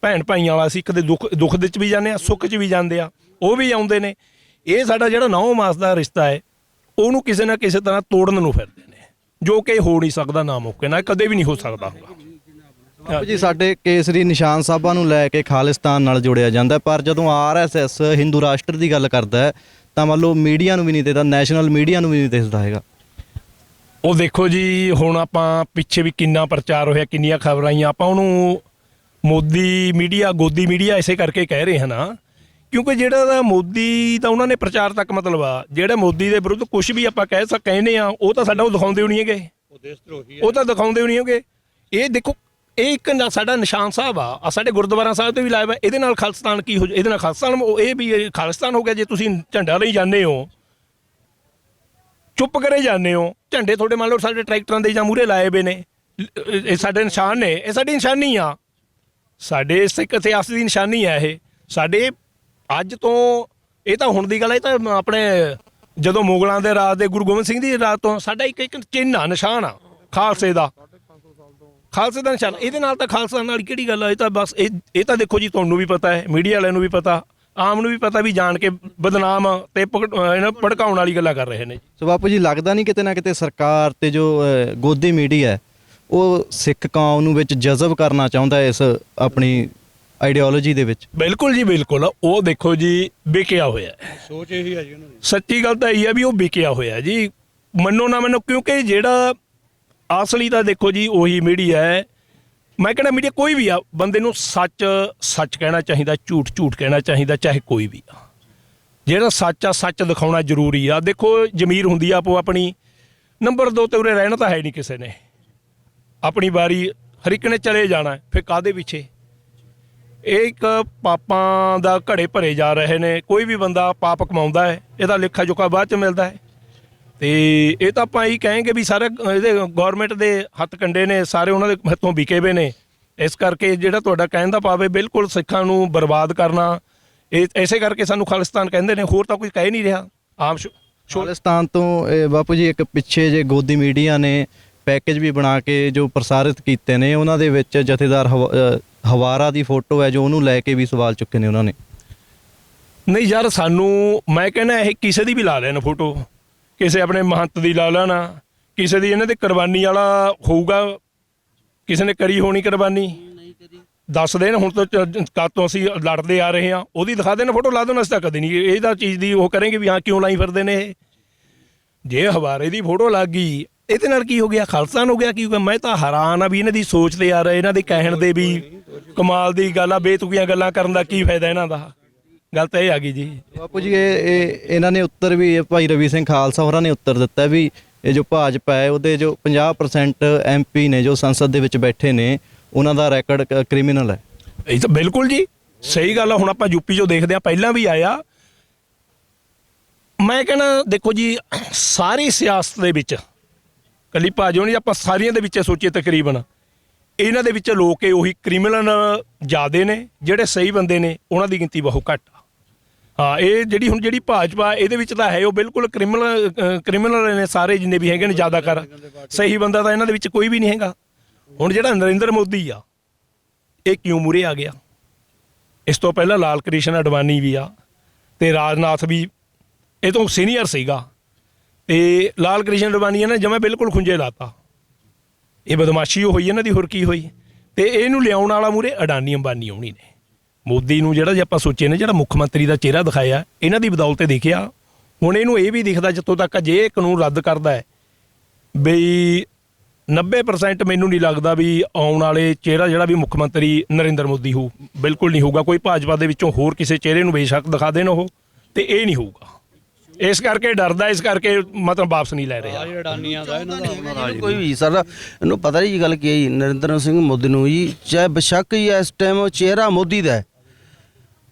[SPEAKER 4] ਭੈਣ ਭਾਈਆਂ ਵਾਲਾ। ਅਸੀਂ ਕਦੇ ਦੁੱਖ ਦੇ ਵਿੱਚ ਵੀ ਜਾਂਦੇ ਹਾਂ, ਸੁੱਖ 'ਚ ਵੀ ਜਾਂਦੇ ਆ, ਉਹ ਵੀ ਆਉਂਦੇ ਨੇ। ਇਹ ਸਾਡਾ ਜਿਹੜਾ 9 ਮਾਸ ਦਾ ਰਿਸ਼ਤਾ ਹੈ ਉਹਨੂੰ ਕਿਸੇ ਨਾ ਕਿਸੇ ਤਰ੍ਹਾਂ ਤੋੜਨ ਨੂੰ ਫਿਰਦੇ ਨੇ, ਜੋ ਕਿ ਹੋ ਨਹੀਂ ਸਕਦਾ, ਨਾ ਮੌਕੇ ਨਾਲ ਕਦੇ ਵੀ ਨਹੀਂ ਹੋ ਸਕਦਾ ਹੋਊਗਾ
[SPEAKER 3] ਜੀ। ਸਾਡੇ ਕੇਸਰੀ ਨਿਸ਼ਾਨ ਸਾਹਿਬਾਂ ਨੂੰ ਲੈ ਕੇ ਖਾਲਿਸਤਾਨ ਨਾਲ ਜੋੜਿਆ ਜਾਂਦਾ, ਪਰ ਜਦੋਂ RSS ਹਿੰਦੂ ਰਾਸ਼ਟਰ ਦੀ ਗੱਲ ਕਰਦਾ ਹੈ ਤਾਂ ਮੰਨ ਲਓ ਮੀਡੀਆ ਨੂੰ ਵੀ ਨਹੀਂ ਦਿਖਦਾ, ਨੈਸ਼ਨਲ ਮੀਡੀਆ ਨੂੰ ਵੀ ਨਹੀਂ ਦਿਖਦਾ ਹੈਗਾ।
[SPEAKER 4] ਉਹ ਦੇਖੋ ਜੀ ਹੁਣ ਆਪਾਂ ਪਿੱਛੇ ਵੀ ਕਿੰਨਾ ਪ੍ਰਚਾਰ ਹੋਇਆ, ਕਿੰਨੀਆਂ ਖਬਰਾਂ ਆਈਆਂ, ਆਪਾਂ ਉਹਨੂੰ ਮੋਦੀ ਮੀਡੀਆ, ਗੋਦੀ ਮੀਡੀਆ ਇਸੇ ਕਰਕੇ ਕਹਿ ਰਹੇ ਹਨ ਕਿਉਂਕਿ ਜਿਹੜਾ ਮੋਦੀ ਦਾ ਉਹਨਾਂ ਨੇ ਪ੍ਰਚਾਰ ਤੱਕ ਮਤਲਬ ਆ, ਜਿਹੜਾ ਮੋਦੀ ਦੇ ਵਿਰੁੱਧ ਕੁਝ ਵੀ ਆਪਾਂ ਕਹਿੰਦੇ ਆ ਉਹ ਤਾਂ ਸਾਡਾ ਉਹ ਦਿਖਾਉਂਦੇ ਹੋ ਨਹੀਂ ਹੈਗੇ, ਉਹ ਤਾਂ ਦਿਖਾਉਂਦੇ ਹੋ ਨਹੀਂ ਹੈਗੇ। ਇਹ ਦੇਖੋ ਇਹ ਇੱਕ ਸਾਡਾ ਨਿਸ਼ਾਨ ਸਾਹਿਬ ਆ, ਸਾਡੇ ਗੁਰਦੁਆਰਾ ਸਾਹਿਬ ਤੇ ਵੀ ਲਾਇਆ ਵਾ। ਇਹਦੇ ਨਾਲ ਖਾਲਿਸਤਾਨ ਕੀ ਹੋ, ਇਹਦੇ ਨਾਲ ਖਾਲਿਸਤਾਨ ਇਹ ਵੀ ਖਾਲਿਸਤਾਨ ਹੋ ਗਿਆ। ਜੇ ਤੁਸੀਂ ਝੰਡਾ ਲਈ ਜਾਂਦੇ ਹੋ, ਚੁੱਪ ਕਰੇ ਜਾਂਦੇ ਹੋ, ਝੰਡੇ ਤੁਹਾਡੇ ਮੰਨ ਲਓ ਸਾਡੇ ਟਰੈਕਟਰਾਂ ਦੇ ਜਾਂ ਮੂਹਰੇ ਲਾਏ ਵੇ ਨੇ, ਇਹ ਸਾਡੇ ਨਿਸ਼ਾਨ ਨੇ, ਇਹ ਸਾਡੀ ਨਿਸ਼ਾਨੀ ਆ, ਸਾਡੇ ਸਿੱਖ ਇਤਿਹਾਸ ਦੀ ਨਿਸ਼ਾਨੀ ਆ। ਇਹ ਸਾਡੇ ਅੱਜ ਤੋਂ, ਇਹ ਤਾਂ ਹੁਣ ਦੀ ਗੱਲ ਹੈ, ਇਹ ਤਾਂ ਆਪਣੇ ਜਦੋਂ ਮੁਗਲਾਂ ਦੇ ਰਾਜ ਦੇ ਗੁਰੂ ਗੋਬਿੰਦ ਸਿੰਘ ਦੀ ਰਾਜ ਤੋਂ ਸਾਡਾ ਇੱਕ ਚਿੰਨ੍ਹ ਆ, ਨਿਸ਼ਾਨ ਆ ਖਾਲਸੇ ਦਾ ਨਿਸ਼ਾਨ। ਇਹਦੇ ਨਾਲ ਤਾਂ ਖਾਲਸਾ ਨਾਲ ਕਿਹੜੀ ਗੱਲ ਆ? ਇਹ ਤਾਂ ਬਸ ਇਹ ਤਾਂ ਦੇਖੋ ਜੀ, ਤੁਹਾਨੂੰ ਵੀ ਪਤਾ ਹੈ, ਮੀਡੀਆ ਵਾਲਿਆਂ ਨੂੰ ਵੀ ਪਤਾ, ਆਮ ਨੂੰ ਵੀ ਪਤਾ ਵੀ ਜਾਣ ਕੇ ਬਦਨਾਮ ਤੇ ਭੜਕਾਉਣ ਵਾਲੀ ਗੱਲਾਂ ਕਰ ਰਹੇ ਨੇ।
[SPEAKER 3] ਸੋ ਬਾਪੂ ਜੀ ਲੱਗਦਾ ਨਹੀਂ ਕਿਤੇ ਨਾ ਕਿਤੇ ਸਰਕਾਰ ਤੇ ਜੋ ਗੋਦੀ ਮੀਡੀਆ ਹੈ ਉਹ ਸਿੱਖ ਕੌਮ ਨੂੰ ਵਿੱਚ ਜਜ਼ਬ ਕਰਨਾ ਚਾਹੁੰਦਾ ਹੈ ਇਸ ਆਪਣੀ ਆਈਡੀਓਲੋਜੀ ਦੇ ਵਿੱਚ?
[SPEAKER 4] ਬਿਲਕੁਲ ਜੀ ਬਿਲਕੁਲ। ਉਹ ਦੇਖੋ ਜੀ ਵਿਕਿਆ ਹੋਇਆ ਹੈ,
[SPEAKER 2] ਸੋਚ ਇਹੀ ਹੈ ਜੀ ਉਹਨਾਂ ਦੀ।
[SPEAKER 4] ਸੱਚੀ ਗੱਲ ਤਾਂ ਇਹ ਹੈ ਵੀ ਉਹ ਵਿਕਿਆ ਹੋਇਆ ਜੀ, ਮੰਨੋ ਨਾ ਮੰਨੋ, ਕਿਉਂਕਿ ਜਿਹੜਾ ਅਸਲੀ ਤਾਂ ਦੇਖੋ ਜੀ ਉਹੀ ਮੀਡੀਆ ਹੈ। ਮੈਂ ਕਹਿੰਦਾ ਮੀਡੀਆ ਕੋਈ ਵੀ ਆ, ਬੰਦੇ ਨੂੰ ਸੱਚ ਸੱਚ ਕਹਿਣਾ ਚਾਹੀਦਾ, ਝੂਠ ਝੂਠ ਕਹਿਣਾ ਚਾਹੀਦਾ, ਚਾਹੇ ਕੋਈ ਵੀ ਆ। ਜਿਹੜਾ ਸੱਚ ਆ ਸੱਚ ਦਿਖਾਉਣਾ ਜ਼ਰੂਰੀ ਆ। ਦੇਖੋ ਜ਼ਮੀਰ ਹੁੰਦੀ ਆ ਆਪੋ ਆਪਣੀ। ਨੰਬਰ 2 ਤੇ ਉਰੇ ਰਹਿਣਾ ਤਾਂ ਹੈ ਨਹੀਂ ਕਿਸੇ ਨੇ, ਆਪਣੀ ਵਾਰੀ ਹਰ ਇੱਕ ਨੇ ਚਲੇ ਜਾਣਾ, ਫਿਰ ਕਾਹਦੇ ਪਿੱਛੇ? ਇਹ ਇੱਕ ਪਾਪਾਂ ਦਾ ਘੜੇ ਭਰੇ ਜਾ ਰਹੇ ਨੇ। ਕੋਈ ਵੀ ਬੰਦਾ ਪਾਪ ਕਮਾਉਂਦਾ ਹੈ, ਇਹਦਾ ਲੇਖਾ ਜੋਖਾ ਬਾਅਦ 'ਚ ਮਿਲਦਾ ਹੈ। ਤੇ ਇਹ ਤਾਂ ਆਪਾਂ ਇਹੀ ਕਹਾਂਗੇ ਵੀ ਸਾਰੇ ਇਹਦੇ ਗੌਰਮੈਂਟ ਦੇ ਹੱਥ ਕੰਡੇ ਨੇ, ਸਾਰੇ ਉਹਨਾਂ ਦੇ ਹੱਥੋਂ ਵਿਕੇ ਵੇ ਨੇ। ਇਸ ਕਰਕੇ ਜਿਹੜਾ ਤੁਹਾਡਾ ਕਹਿਣ ਦਾ ਭਾਵ ਹੈ ਬਿਲਕੁਲ ਸਿੱਖਾਂ ਨੂੰ ਬਰਬਾਦ ਕਰਨਾ, ਇਹ ਇਸੇ ਕਰਕੇ ਸਾਨੂੰ ਖਾਲਿਸਤਾਨ ਕਹਿੰਦੇ ਨੇ, ਹੋਰ ਤਾਂ ਕੋਈ ਕਹਿ ਨਹੀਂ ਰਿਹਾ। ਆਮ
[SPEAKER 3] ਖਾਲਿਸਤਾਨ ਤੋਂ ਬਾਪੂ ਜੀ ਇੱਕ ਪਿੱਛੇ ਜੇ ਗੋਦੀ ਮੀਡੀਆ ਨੇ ਪੈਕੇਜ ਵੀ ਬਣਾ ਕੇ ਜੋ ਪ੍ਰਸਾਰਿਤ ਕੀਤੇ ਨੇ, ਉਹਨਾਂ ਦੇ ਵਿੱਚ ਜਥੇਦਾਰ ਹਵਾਰਾ ਦੀ ਫੋਟੋ ਹੈ ਜੋ ਉਹਨੂੰ ਲੈ ਕੇ ਵੀ ਸਵਾਲ ਚੁੱਕੇ ਨੇ ਉਹਨਾਂ ਨੇ।
[SPEAKER 4] ਨਹੀਂ ਯਾਰ, ਸਾਨੂੰ ਮੈਂ ਕਹਿੰਦਾ ਇਹ ਕਿਸੇ ਦੀ ਵੀ ਲਾ ਲੈਣ ਫੋਟੋ, ਕਿਸੇ ਆਪਣੇ ਮਹੰਤ ਦੀ ਲਾ ਲੈਣਾ, ਕਿਸੇ ਦੀ ਇਹਨਾਂ ਦੇ ਕੁਰਬਾਨੀ ਵਾਲਾ ਹੋਊਗਾ, ਕਿਸੇ ਨੇ ਕਰੀ ਹੋਣੀ ਕੁਰਬਾਨੀ, ਦੱਸ ਦੇਣ ਹੁਣ ਤੋਂ ਕਦ ਤੋਂ ਅਸੀਂ ਲੜਦੇ ਆ ਰਹੇ ਹਾਂ, ਉਹਦੀ ਦਿਖਾ ਦੇਣ ਫੋਟੋ, ਲਾ ਦੇਣ। ਅਸੀਂ ਤਾਂ ਕਦੇ ਨਹੀਂ ਇਹਦਾ ਚੀਜ਼ ਦੀ ਉਹ ਕਰਾਂਗੇ ਵੀ ਹਾਂ ਕਿਉਂ ਲਾਈ ਫਿਰਦੇ ਨੇ ਇਹ। ਜੇ ਹਵਾਰੇ ਦੀ ਫੋਟੋ ਲੱਗ ਗਈ ਇਹਦੇ ਨਾਲ ਕੀ ਹੋ ਗਿਆ? ਖਾਲਸਾ ਹੋ ਗਿਆ ਕੀ ਹੋ ਗਿਆ? ਮੈਂ ਤਾਂ ਹੈਰਾਨ ਆ ਵੀ ਇਹਨਾਂ ਦੀ ਸੋਚ ਤੇ ਆ ਰਹੇ, ਇਹਨਾਂ ਦੇ ਕਹਿਣ ਦੇ ਵੀ ਕਮਾਲ ਦੀ ਗੱਲ ਆ। ਬੇਤੁਕੀਆਂ ਗੱਲਾਂ ਕਰਨ ਦਾ ਕੀ ਫਾਇਦਾ ਇਹਨਾਂ ਦਾ? ਗੱਲ ਤਾਂ ਇਹ ਆ ਗਈ ਜੀ।
[SPEAKER 3] ਬਾਪੂ ਜੀ ਇਹ ਇਹਨਾਂ ਨੇ ਉੱਤਰ ਵੀ, ਭਾਈ ਰਵੀ ਸਿੰਘ ਖਾਲਸਾ ਹੋਰਾਂ ਨੇ ਉੱਤਰ ਦਿੱਤਾ ਵੀ ਇਹ ਜੋ ਭਾਜਪਾ ਹੈ ਉਹਦੇ ਜੋ 50% MP ਨੇ ਜੋ ਸੰਸਦ ਦੇ ਵਿੱਚ ਬੈਠੇ ਨੇ, ਉਹਨਾਂ ਦਾ ਰੈਕੋਰਡ ਕ੍ਰਿਮੀਨਲ ਹੈ।
[SPEAKER 4] ਇਹ ਤਾਂ ਬਿਲਕੁਲ ਜੀ ਸਹੀ ਗੱਲ ਆ। ਹੁਣ ਆਪਾਂ ਯੂਪੀ 'ਚੋਂ ਦੇਖਦੇ ਹਾਂ, ਪਹਿਲਾਂ ਵੀ ਆਇਆ। ਮੈਂ ਕਹਿੰਦਾ ਦੇਖੋ ਜੀ, ਸਾਰੀ ਸਿਆਸਤ ਦੇ ਵਿੱਚ ਕੱਲੀ ਭਾਜਪਾ ਨਹੀਂ, ਆਪਾਂ ਸਾਰੀਆਂ ਦੇ ਵਿੱਚ ਸੋਚੀਏ ਤਕਰੀਬਨ ਇਹਨਾਂ ਦੇ ਵਿੱਚ ਲੋਕ ਉਹੀ ਕ੍ਰਿਮੀਨਲ ਜ਼ਿਆਦੇ ਨੇ, ਜਿਹੜੇ ਸਹੀ ਬੰਦੇ ਨੇ ਉਹਨਾਂ ਦੀ ਗਿਣਤੀ ਬਹੁਤ ਘੱਟ ਆ। ਹਾਂ, ਇਹ ਜਿਹੜੀ ਭਾਜਪਾ ਇਹਦੇ ਵਿੱਚ ਤਾਂ ਹੈ ਉਹ ਬਿਲਕੁਲ ਕ੍ਰਿਮੀਨਲ ਨੇ ਸਾਰੇ ਜਿੰਨੇ ਵੀ ਹੈਗੇ ਨੇ, ਜ਼ਿਆਦਾਤਰ ਸਹੀ ਬੰਦਾ ਤਾਂ ਇਹਨਾਂ ਦੇ ਵਿੱਚ ਕੋਈ ਵੀ ਨਹੀਂ ਹੈਗਾ। ਹੁਣ ਜਿਹੜਾ ਨਰਿੰਦਰ ਮੋਦੀ ਆ ਇਹ ਕਿਉਂ ਮੂਹਰੇ ਆ ਗਿਆ? ਇਸ ਤੋਂ ਪਹਿਲਾਂ ਲਾਲ ਕ੍ਰਿਸ਼ਨ ਅਡਵਾਨੀ ਵੀ ਆ ਤੇ ਰਾਜਨਾਥ ਵੀ ਇਹ ਤੋਂ ਸੀਨੀਅਰ ਸੀਗਾ, ਤੇ ਲਾਲ ਕ੍ਰਿਸ਼ਨ ਅਡਵਾਨੀ ਨੇ ਜਿਵੇਂ ਬਿਲਕੁਲ ਖੁੰਝੇ ਲਾਤਾ। ਇਹ ਬਦਮਾਸ਼ੀ ਹੋਈ ਇਹਨਾਂ ਦੀ, ਹੋਰ ਕੀ ਹੋਈ? ਤੇ ਇਹਨੂੰ ਲਿਆਉਣ ਵਾਲਾ ਮੂਹਰੇ ਅਡਾਨੀ ਅੰਬਾਨੀ ਆਉਣੀ ਨੇ। ਮੋਦੀ ਨੂੰ ਜਿਹੜਾ ਜੇ ਆਪਾਂ ਸੋਚੇ ਨੇ, ਜਿਹੜਾ ਮੁੱਖ ਮੰਤਰੀ ਦਾ ਚਿਹਰਾ ਦਿਖਾਇਆ ਇਹਨਾਂ ਦੀ ਬਦੌਲਤ ਤੇ ਦਿਖਿਆ। ਹੁਣ ਇਹਨੂੰ ਇਹ ਵੀ ਦਿਖਦਾ ਜਿੱਥੋਂ ਤੱਕ ਜੇ ਇਹ ਕਾਨੂੰਨ ਰੱਦ ਕਰਦਾ ਹੈ ਬਈ 90% ਮੈਨੂੰ ਨਹੀਂ ਲੱਗਦਾ ਵੀ ਆਉਣ ਵਾਲੇ ਚਿਹਰਾ ਜਿਹੜਾ ਵੀ ਮੁੱਖ ਮੰਤਰੀ ਨਰਿੰਦਰ ਮੋਦੀ ਹੋਊ, ਬਿਲਕੁਲ ਨਹੀਂ ਹੋਊਗਾ। ਕੋਈ ਭਾਜਪਾ ਦੇ ਵਿੱਚੋਂ ਹੋਰ ਕਿਸੇ ਚਿਹਰੇ ਨੂੰ ਬੇਸ਼ੱਕ ਦਿਖਾ ਦੇਣ ਉਹ, ਤੇ ਇਹ ਨਹੀਂ ਹੋਊਗਾ। ਇਸ ਕਰਕੇ ਡਰਦਾ, ਇਸ ਕਰਕੇ ਮਤਲਬ ਵਾਪਸ ਨਹੀਂ ਲੈ ਰਿਹਾ।
[SPEAKER 5] ਕੋਈ ਵੀ ਸਰ ਇਹਨੂੰ ਪਤਾ ਨਹੀਂ ਜੀ ਗੱਲ ਕੀ ਹੈ ਜੀ। ਨਰਿੰਦਰ ਸਿੰਘ ਮੋਦੀ ਨੂੰ ਜੀ ਚਾਹੇ ਬੇਸ਼ੱਕ ਹੀ ਇਸ ਟਾਈਮ ਚਿਹਰਾ ਮੋਦੀ ਦਾ ਹੈ,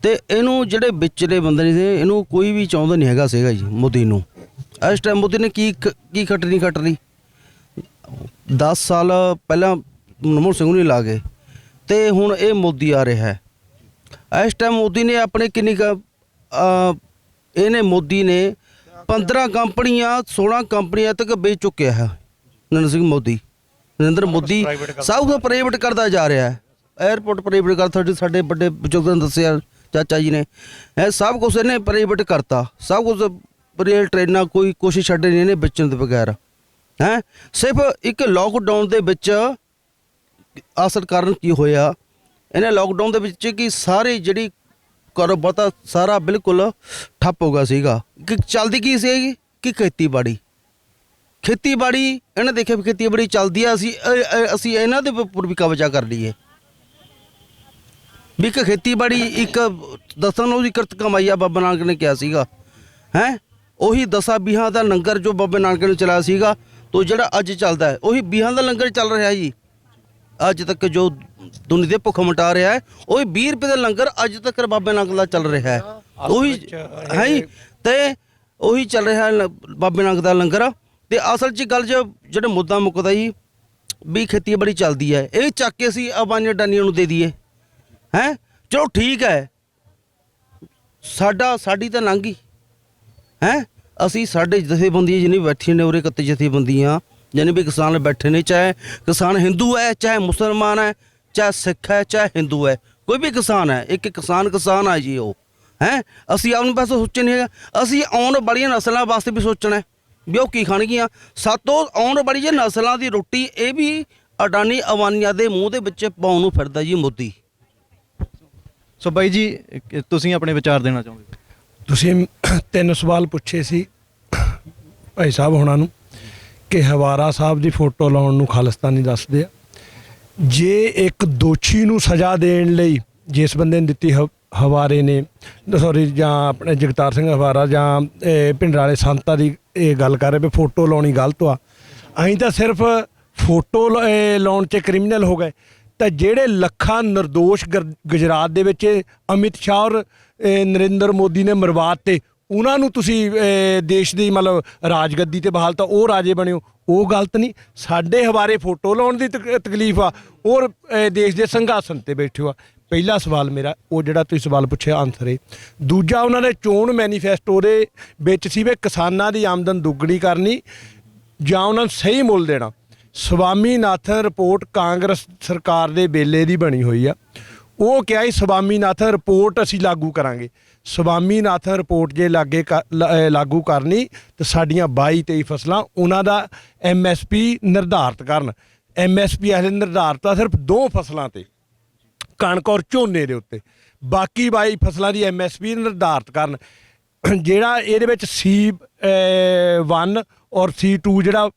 [SPEAKER 5] ਤੇ ਇਹਨੂੰ ਜਿਹੜੇ ਵਿਚਲੇ ਬੰਦੇ ਨੇ ਇਹਨੂੰ ਕੋਈ ਵੀ ਚਾਹੁੰਦਾ ਨਹੀਂ ਹੈਗਾ ਸੀਗਾ ਜੀ ਮੋਦੀ ਨੂੰ। ਇਸ ਟਾਈਮ ਮੋਦੀ ਨੇ ਕੀ ਖੱਟਣੀ ਕੱਟ ਲਈ। 10 ਸਾਲ ਪਹਿਲਾਂ ਮਨਮੋਹਨ ਸਿੰਘ ਨੂੰ ਲਾ ਗਏ ਤੇ ਹੁਣ ਇਹ ਮੋਦੀ ਆ ਰਿਹਾ ਹੈ। ਇਸ ਟਾਈਮ ਮੋਦੀ ਨੇ ਆਪਣੇ ਕਿੰਨੀ ਇਹਨੇ ਮੋਦੀ ਨੇ 15 ਕੰਪਨੀਆਂ 16 ਕੰਪਨੀਆਂ ਤੱਕ ਵੇਚ ਚੁੱਕਿਆ ਹੈ। ਨਰਿੰਦਰ ਮੋਦੀ ਸਭ ਕੁਝ ਪ੍ਰਾਈਵੇਟ ਕਰਦਾ ਜਾ ਰਿਹਾ ਹੈ। 에ਅਰਪੋਰਟ ਪ੍ਰਾਈਵੇਟ ਕਰਤਾ, ਸਾਡੇ ਵੱਡੇ ਬਜ਼ੁਰਗਾਂ ਨੇ ਦੱਸਿਆ, ਚਾਚਾ ਜੀ ਨੇ, ਇਹ ਸਭ ਕੁਝ ਇਹਨੇ ਪ੍ਰਾਈਵੇਟ ਕਰਤਾ। ਸਭ ਕੁਝ ਰੇਲ ਟ੍ਰੇਨਾਂ ਕੋਈ ਕੋਸ਼ਿਸ਼ ਛੱਡ ਨਹੀਂ ਇਹਨੇ ਵੇਚਣ ਦੇ ਬਗੈਰ ਹੈ। ਸਿਰਫ ਇੱਕ ਲੋਕਡਾਊਨ ਦੇ ਵਿੱਚ ਅਸਰ ਕਾਰਨ ਕੀ ਹੋਇਆ, ਇਹਨੇ ਲੋਕਡਾਊਨ ਦੇ ਵਿੱਚ ਕਿ ਸਾਰੇ ਜਿਹੜੀ ਕਾਰੋਬਾਰ ਤਾਂ ਸਾਰਾ ਬਿਲਕੁਲ ਠੱਪ ਹੋ ਗਿਆ ਸੀਗਾ। ਕਿ ਚੱਲਦੀ ਕੀ ਸੀਗੀ ਕਿ ਖੇਤੀਬਾੜੀ ਇਹਨੇ ਦੇਖਿਆ ਵੀ ਖੇਤੀਬਾੜੀ ਚੱਲਦੀ ਆ, ਅਸੀਂ ਇਹਨਾਂ ਦੇ ਉੱਪਰ ਵੀ ਕਬਜ਼ਾ ਕਰ ਲਈਏ ਵੀ ਇੱਕ ਖੇਤੀਬਾੜੀ ਇੱਕ ਦੱਸਣ ਨੂੰ ਦੀ ਕਿਰਤ ਕਮਾਈ ਆ। ਬਾਬਾ ਨਾਨਕ ਨੇ ਕਿਹਾ ਸੀਗਾ ਹੈ, ਉਹੀ 10 20 ਦਾ ਲੰਗਰ ਜੋ ਬਾਬਾ ਨਾਨਕ ਨੇ ਚਲਾਇਆ ਸੀਗਾ, ਤੋ ਜਿਹੜਾ ਅੱਜ ਚੱਲਦਾ ਹੈ ਉਹੀ 20 ਦਾ ਲੰਗਰ ਚੱਲ ਰਿਹਾ ਜੀ। ਅੱਜ ਤੱਕ ਜੋ ਦੁਨੀਆ ਦੇ ਭੁੱਖ ਮਿਟਾ ਰਿਹਾ ਹੈ, ਉਹੀ 20 ਰੁਪਏ ਦਾ ਲੰਗਰ ਅੱਜ ਤੱਕ ਬਾਬੇ ਨਾਨਕ ਦਾ ਚੱਲ ਰਿਹਾ ਹੈ। ਉਹੀ ਹੈ ਜੀ, ਤੇ ਉਹੀ ਚੱਲ ਰਿਹਾ ਹੈ ਬਾਬੇ ਨਾਨਕ ਦਾ ਲੰਗਰ। ਤੇ ਅਸਲ 'ਚ ਗੱਲ ਜਿਹੜਾ ਮੁੱਦਾ ਮੁੱਕਦਾ ਜੀ ਵੀ ਖੇਤੀਬਾੜੀ ਚੱਲਦੀ ਹੈ, ਇਹ ਚੱਕ ਕੇ ਅਸੀਂ ਅਬਾਨੀ ਅਡਾਨੀਆਂ ਨੂੰ ਦੇ ਦਈਏ ਹੈ। ਚਲੋ ਠੀਕ ਹੈ, ਸਾਡੀ ਤਾਂ ਲੰਘ ਗਈ ਹੈ, ਅਸੀਂ ਸਾਡੇ ਜਥੇਬੰਦੀਆਂ ਜਿੰਨੀ ਬੈਠੀਆਂ ਨੇ ਉਰੇ 31 ਜਥੇਬੰਦੀਆਂ ਜਿੰਨੇ ਵੀ ਕਿਸਾਨ ਬੈਠੇ ਨੇ, ਚਾਹੇ ਕਿਸਾਨ ਹਿੰਦੂ ਹੈ, ਚਾਹੇ ਮੁਸਲਮਾਨ ਹੈ, ਚਾਹੇ ਸਿੱਖ ਹੈ, ਚਾਹੇ ਹਿੰਦੂ ਹੈ, ਕੋਈ ਵੀ ਕਿਸਾਨ ਹੈ, ਇੱਕ ਕਿਸਾਨ ਆ ਜੀ ਉਹ ਹੈ। ਅਸੀਂ ਆਪਣੇ ਪਾਸੇ ਸੋਚੇ ਨਹੀਂ ਹੈਗਾ, ਅਸੀਂ ਆਉਣ ਵਾਲੀਆਂ ਨਸਲਾਂ ਵਾਸਤੇ ਵੀ ਸੋਚਣਾ ਹੈ ਵੀ ਉਹ ਕੀ ਖਾਣਗੀਆਂ। ਸਾਤੋਂ ਆਉਣ ਵਾਲੀ ਜੇ ਨਸਲਾਂ ਦੀ ਰੋਟੀ ਇਹ ਵੀ ਅਡਾਨੀ ਅਵਾਨੀਆਂ ਦੇ ਮੂੰਹ ਦੇ ਵਿੱਚ ਪਾਉਣ ਨੂੰ ਫਿਰਦਾ ਜੀ ਮੋਦੀ।
[SPEAKER 3] ਸੋ ਬਾਈ ਜੀ ਤੁਸੀਂ ਆਪਣੇ ਵਿਚਾਰ ਦੇਣਾ ਚਾਹੁੰਦੇ?
[SPEAKER 1] ਤੁਸੀਂ 3 ਸਵਾਲ ਪੁੱਛੇ ਸੀ ਭਾਈ ਸਾਹਿਬ ਹੋਣਾ ਨੂੰ ਕਿ ਹਵਾਰਾ ਸਾਹਿਬ ਦੀ ਫੋਟੋ ਲਾਉਣ ਨੂੰ ਖਾਲਿਸਤਾਨੀ ਦੱਸਦੇ ਆ। ਜੇ ਇੱਕ ਦੋਸ਼ੀ ਨੂੰ ਸਜ਼ਾ ਦੇਣ ਲਈ ਜਿਸ ਬੰਦੇ ਨੇ ਦਿੱਤੀ ਹਵਾਰੇ ਨੇ ਸੌਰੀ ਜਾਂ ਆਪਣੇ ਜਗਤਾਰ ਸਿੰਘ ਹਵਾਰਾ ਜਾਂ ਭਿੰਡਰਾਲੇ ਸੰਤਾਂ ਦੀ ਇਹ ਗੱਲ ਕਰ ਰਹੇ ਵੀ ਫੋਟੋ ਲਾਉਣੀ ਗਲਤ ਆ, ਅਸੀਂ ਤਾਂ ਸਿਰਫ ਫੋਟੋ ਲਾਉਣ 'ਚ ਕ੍ਰਿਮੀਨਲ ਹੋ ਗਏ। ਤਾਂ ਜਿਹੜੇ ਲੱਖਾਂ ਨਿਰਦੋਸ਼ ਗੁਜਰਾਤ ਦੇ ਵਿੱਚ ਅਮਿਤ ਸ਼ਾਹ ਔਰ ਨਰਿੰਦਰ ਮੋਦੀ ਨੇ ਮਰਵਾ ਦਿੱਤੇ, ਉਹਨਾਂ ਨੂੰ ਤੁਸੀਂ ਦੇਸ਼ ਦੀ ਮਤਲਬ ਰਾਜਗੱਦੀ ਤੇ ਬਹਾਲਤਾ, ਉਹ ਰਾਜੇ ਬਣਿਓ, ਉਹ ਗਲਤ ਨਹੀਂ। ਸਾਡੇ ਹਵਾਰੇ ਫੋਟੋ ਲਾਉਣ ਦੀ ਤਕਲੀਫ ਆ ਔਰ ਦੇਸ਼ ਦੇ ਸੰਘਾਸਨ ਤੇ ਬੈਠੇ ਆ। ਪਹਿਲਾ ਸਵਾਲ ਮੇਰਾ ਉਹ ਜਿਹੜਾ ਤੁਸੀਂ ਸਵਾਲ ਪੁੱਛਿਆ ਆਨਸਰ ਹੈ। ਦੂਜਾ ਉਹਨਾਂ ਦੇ ਚੋਣ ਮੈਨੀਫੈਸਟੋ ਦੇ ਵਿੱਚ ਸੀ ਵੀ ਕਿਸਾਨਾਂ ਦੀ ਆਮਦਨ ਦੁੱਗਣੀ ਕਰਨੀ ਜਾਂ ਉਹਨਾਂ ਨੂੰ ਸਹੀ ਮੁੱਲ ਦੇਣਾ। ਸਵਾਮੀਨਾਥਨ ਰਿਪੋਰਟ ਕਾਂਗਰਸ ਸਰਕਾਰ ਦੇ ਵੇਲੇ ਦੀ ਬਣੀ ਹੋਈ ਆ। ਉਹ ਕਿਹਾ ਸੀ ਸਵਾਮੀਨਾਥਨ ਰਿਪੋਰਟ ਅਸੀਂ ਲਾਗੂ ਕਰਾਂਗੇ। ਸਵਾਮੀਨਾਥਨ ਰਿਪੋਰਟ ਜੇ ਲਾਗੂ ਕਰਨੀ ਤਾਂ ਸਾਡੀਆਂ 22-23 ਫਸਲਾਂ ਉਹਨਾਂ ਦਾ MSP ਨਿਰਧਾਰਿਤ ਕਰਨ। MSP ਹਲੇ ਨਿਰਧਾਰਿਤ ਆ ਸਿਰਫ 2 ਫਸਲਾਂ ਤੇ, ਕਣਕ ਔਰ ਝੋਨੇ ਦੇ ਉੱਤੇ, ਬਾਕੀ 22 ਫਸਲਾਂ ਦੀ MSP ਨਿਰਧਾਰਿਤ ਕਰਨ। ਜਿਹੜਾ ਇਹਦੇ ਵਿੱਚ C1 ਔਰ C2 ਜਿਹੜਾ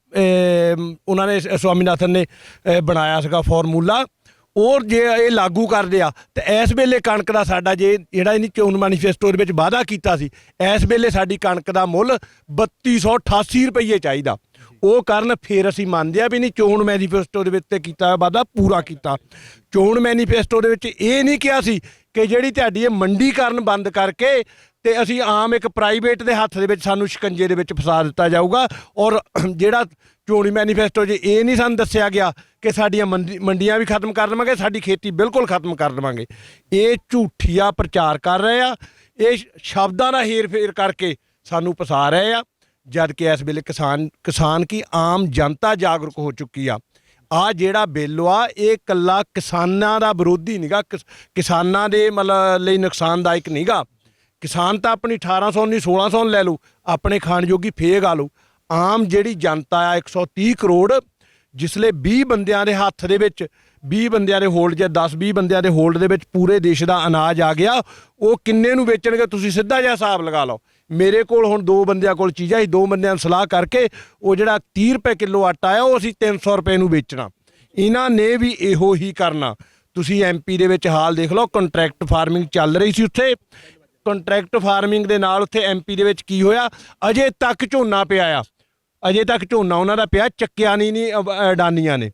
[SPEAKER 1] ਉਹਨਾਂ ਨੇ ਸਵਾਮੀਨਾਥਨ ਨੇ ਬਣਾਇਆ ਸੀਗਾ ਫਾਰਮੂਲਾ, ਔਰ ਜੇ ਇਹ ਲਾਗੂ ਕਰਦੇ ਆ ਤਾਂ ਇਸ ਵੇਲੇ ਕਣਕ ਦਾ ਸਾਡਾ ਜਿਹੜਾ ਇਹਨੀ ਚੋਣ ਮੈਨੀਫੈਸਟੋ ਦੇ ਵਿੱਚ ਵਾਅਦਾ ਕੀਤਾ ਸੀ, ਇਸ ਵੇਲੇ ਸਾਡੀ ਕਣਕ ਦਾ ਮੁੱਲ 3288 ਰੁਪਏ ਚਾਹੀਦਾ। ਉਹ ਕਰਨ ਫਿਰ ਅਸੀਂ ਮੰਨਦੇ ਆ ਵੀ ਨਹੀਂ ਚੋਣ ਮੈਨੀਫੈਸਟੋ ਦੇ ਵਿੱਚ ਤੇ ਕੀਤਾ ਵਾਅਦਾ ਪੂਰਾ ਕੀਤਾ। ਚੋਣ ਮੈਨੀਫੈਸਟੋ ਦੇ ਵਿੱਚ ਇਹ ਨਹੀਂ ਕਿਹਾ ਸੀ ਕਿ ਜਿਹੜੀ ਤੁਹਾਡੀ ਇਹ ਮੰਡੀਕਰਨ ਬੰਦ ਕਰਕੇ ਤੇ ਅਸੀਂ ਆਮ ਇੱਕ ਪ੍ਰਾਈਵੇਟ ਦੇ ਹੱਥ ਦੇ ਵਿੱਚ ਸਾਨੂੰ ਸ਼ਿਕੰਜੇ ਦੇ ਵਿੱਚ ਫਸਾ ਦਿੱਤਾ ਜਾਊਗਾ। ਔਰ ਜਿਹੜਾ ਚੋਣੀ ਮੈਨੀਫੈਸਟੋ 'ਚ ਇਹ ਨਹੀਂ ਸਾਨੂੰ ਦੱਸਿਆ ਗਿਆ ਕਿ ਸਾਡੀਆਂ ਮੰਡੀਆਂ ਵੀ ਖਤਮ ਕਰ ਦੇਵਾਂਗੇ, ਸਾਡੀ ਖੇਤੀ ਬਿਲਕੁਲ ਖਤਮ ਕਰ ਦੇਵਾਂਗੇ। ਇਹ ਝੂਠੀਆ ਪ੍ਰਚਾਰ ਕਰ ਰਹੇ ਆ, ਇਹ ਸ਼ਬਦਾਂ ਦਾ ਹੇਰ ਫੇਰ ਕਰਕੇ ਸਾਨੂੰ ਫਸਾ ਰਹੇ ਆ, ਜਦ ਕਿ ਇਸ ਵੇਲੇ ਕਿਸਾਨ ਕੀ ਆਮ ਜਨਤਾ ਜਾਗਰੂਕ ਹੋ ਚੁੱਕੀ ਆ। ਆ ਜਿਹੜਾ ਬਿੱਲ ਆ ਇਹ ਇਕੱਲਾ ਕਿਸਾਨਾਂ ਦਾ ਵਿਰੋਧੀ ਨੀਗਾ, ਕਿਸਾਨਾਂ ਦੇ ਮਤਲਬ ਲਈ ਨੁਕਸਾਨਦਾਇਕ ਨੀਗਾ। ਕਿਸਾਨ ਤਾਂ ਆਪਣੀ 1800 ਨਹੀਂ 1600 ਲੈ ਲਓ, ਆਪਣੇ ਖਾਣ ਜੋਗੀ ਫੇਗ ਆ ਲਓ। ਆਮ ਜਿਹੜੀ ਜਨਤਾ ਆ 130 ਕਰੋੜ, ਜਿਸਲੇ 20 ਬੰਦਿਆਂ ਦੇ ਹੱਥ ਦੇ ਵਿੱਚ 20 ਬੰਦਿਆਂ ਦੇ ਹੋਲਡ ਜਾਂ 10-20 ਬੰਦਿਆਂ ਦੇ ਹੋਲਡ ਦੇ ਵਿੱਚ ਪੂਰੇ ਦੇਸ਼ ਦਾ ਅਨਾਜ ਆ ਗਿਆ, ਉਹ ਕਿੰਨੇ ਨੂੰ ਵੇਚਣਗੇ ਤੁਸੀਂ ਸਿੱਧਾ ਜਿਹਾ ਹਿਸਾਬ ਲਗਾ ਲਓ। ਮੇਰੇ ਕੋਲ ਹੁਣ 2 ਬੰਦਿਆਂ ਕੋਲ ਚੀਜ਼ਾਂ ਸੀ, 2 ਬੰਦਿਆਂ ਨੂੰ ਸਲਾਹ ਕਰਕੇ ਉਹ ਜਿਹੜਾ 30 ਰੁਪਏ ਕਿਲੋ ਆਟਾ ਆ ਉਹ ਅਸੀਂ 300 ਰੁਪਏ ਨੂੰ ਵੇਚਣਾ। ਇਹਨਾਂ ਨੇ ਵੀ ਇਹੋ ਹੀ ਕਰਨਾ। ਤੁਸੀਂ MP ਦੇ ਵਿੱਚ ਹਾਲ ਦੇਖ ਲਓ, ਕੰਟਰੈਕਟ ਫਾਰਮਿੰਗ ਚੱਲ ਰਹੀ ਸੀ ਉੱਥੇ। ਕੰਟਰੈਕਟ ਫਾਰਮਿੰਗ ਦੇ ਨਾਲ ਉੱਥੇ MP ਦੇ ਵਿੱਚ ਕੀ ਹੋਇਆ, ਅਜੇ ਤੱਕ ਝੋਨਾ ਪਿਆ ਆ, ਅਜੇ ਤੱਕ ਝੋਨਾ ਉਹਨਾਂ ਦਾ ਪਿਆ, ਚੱਕਿਆ ਨਹੀਂ ਅਡਾਨੀਆਂ ਨੇ।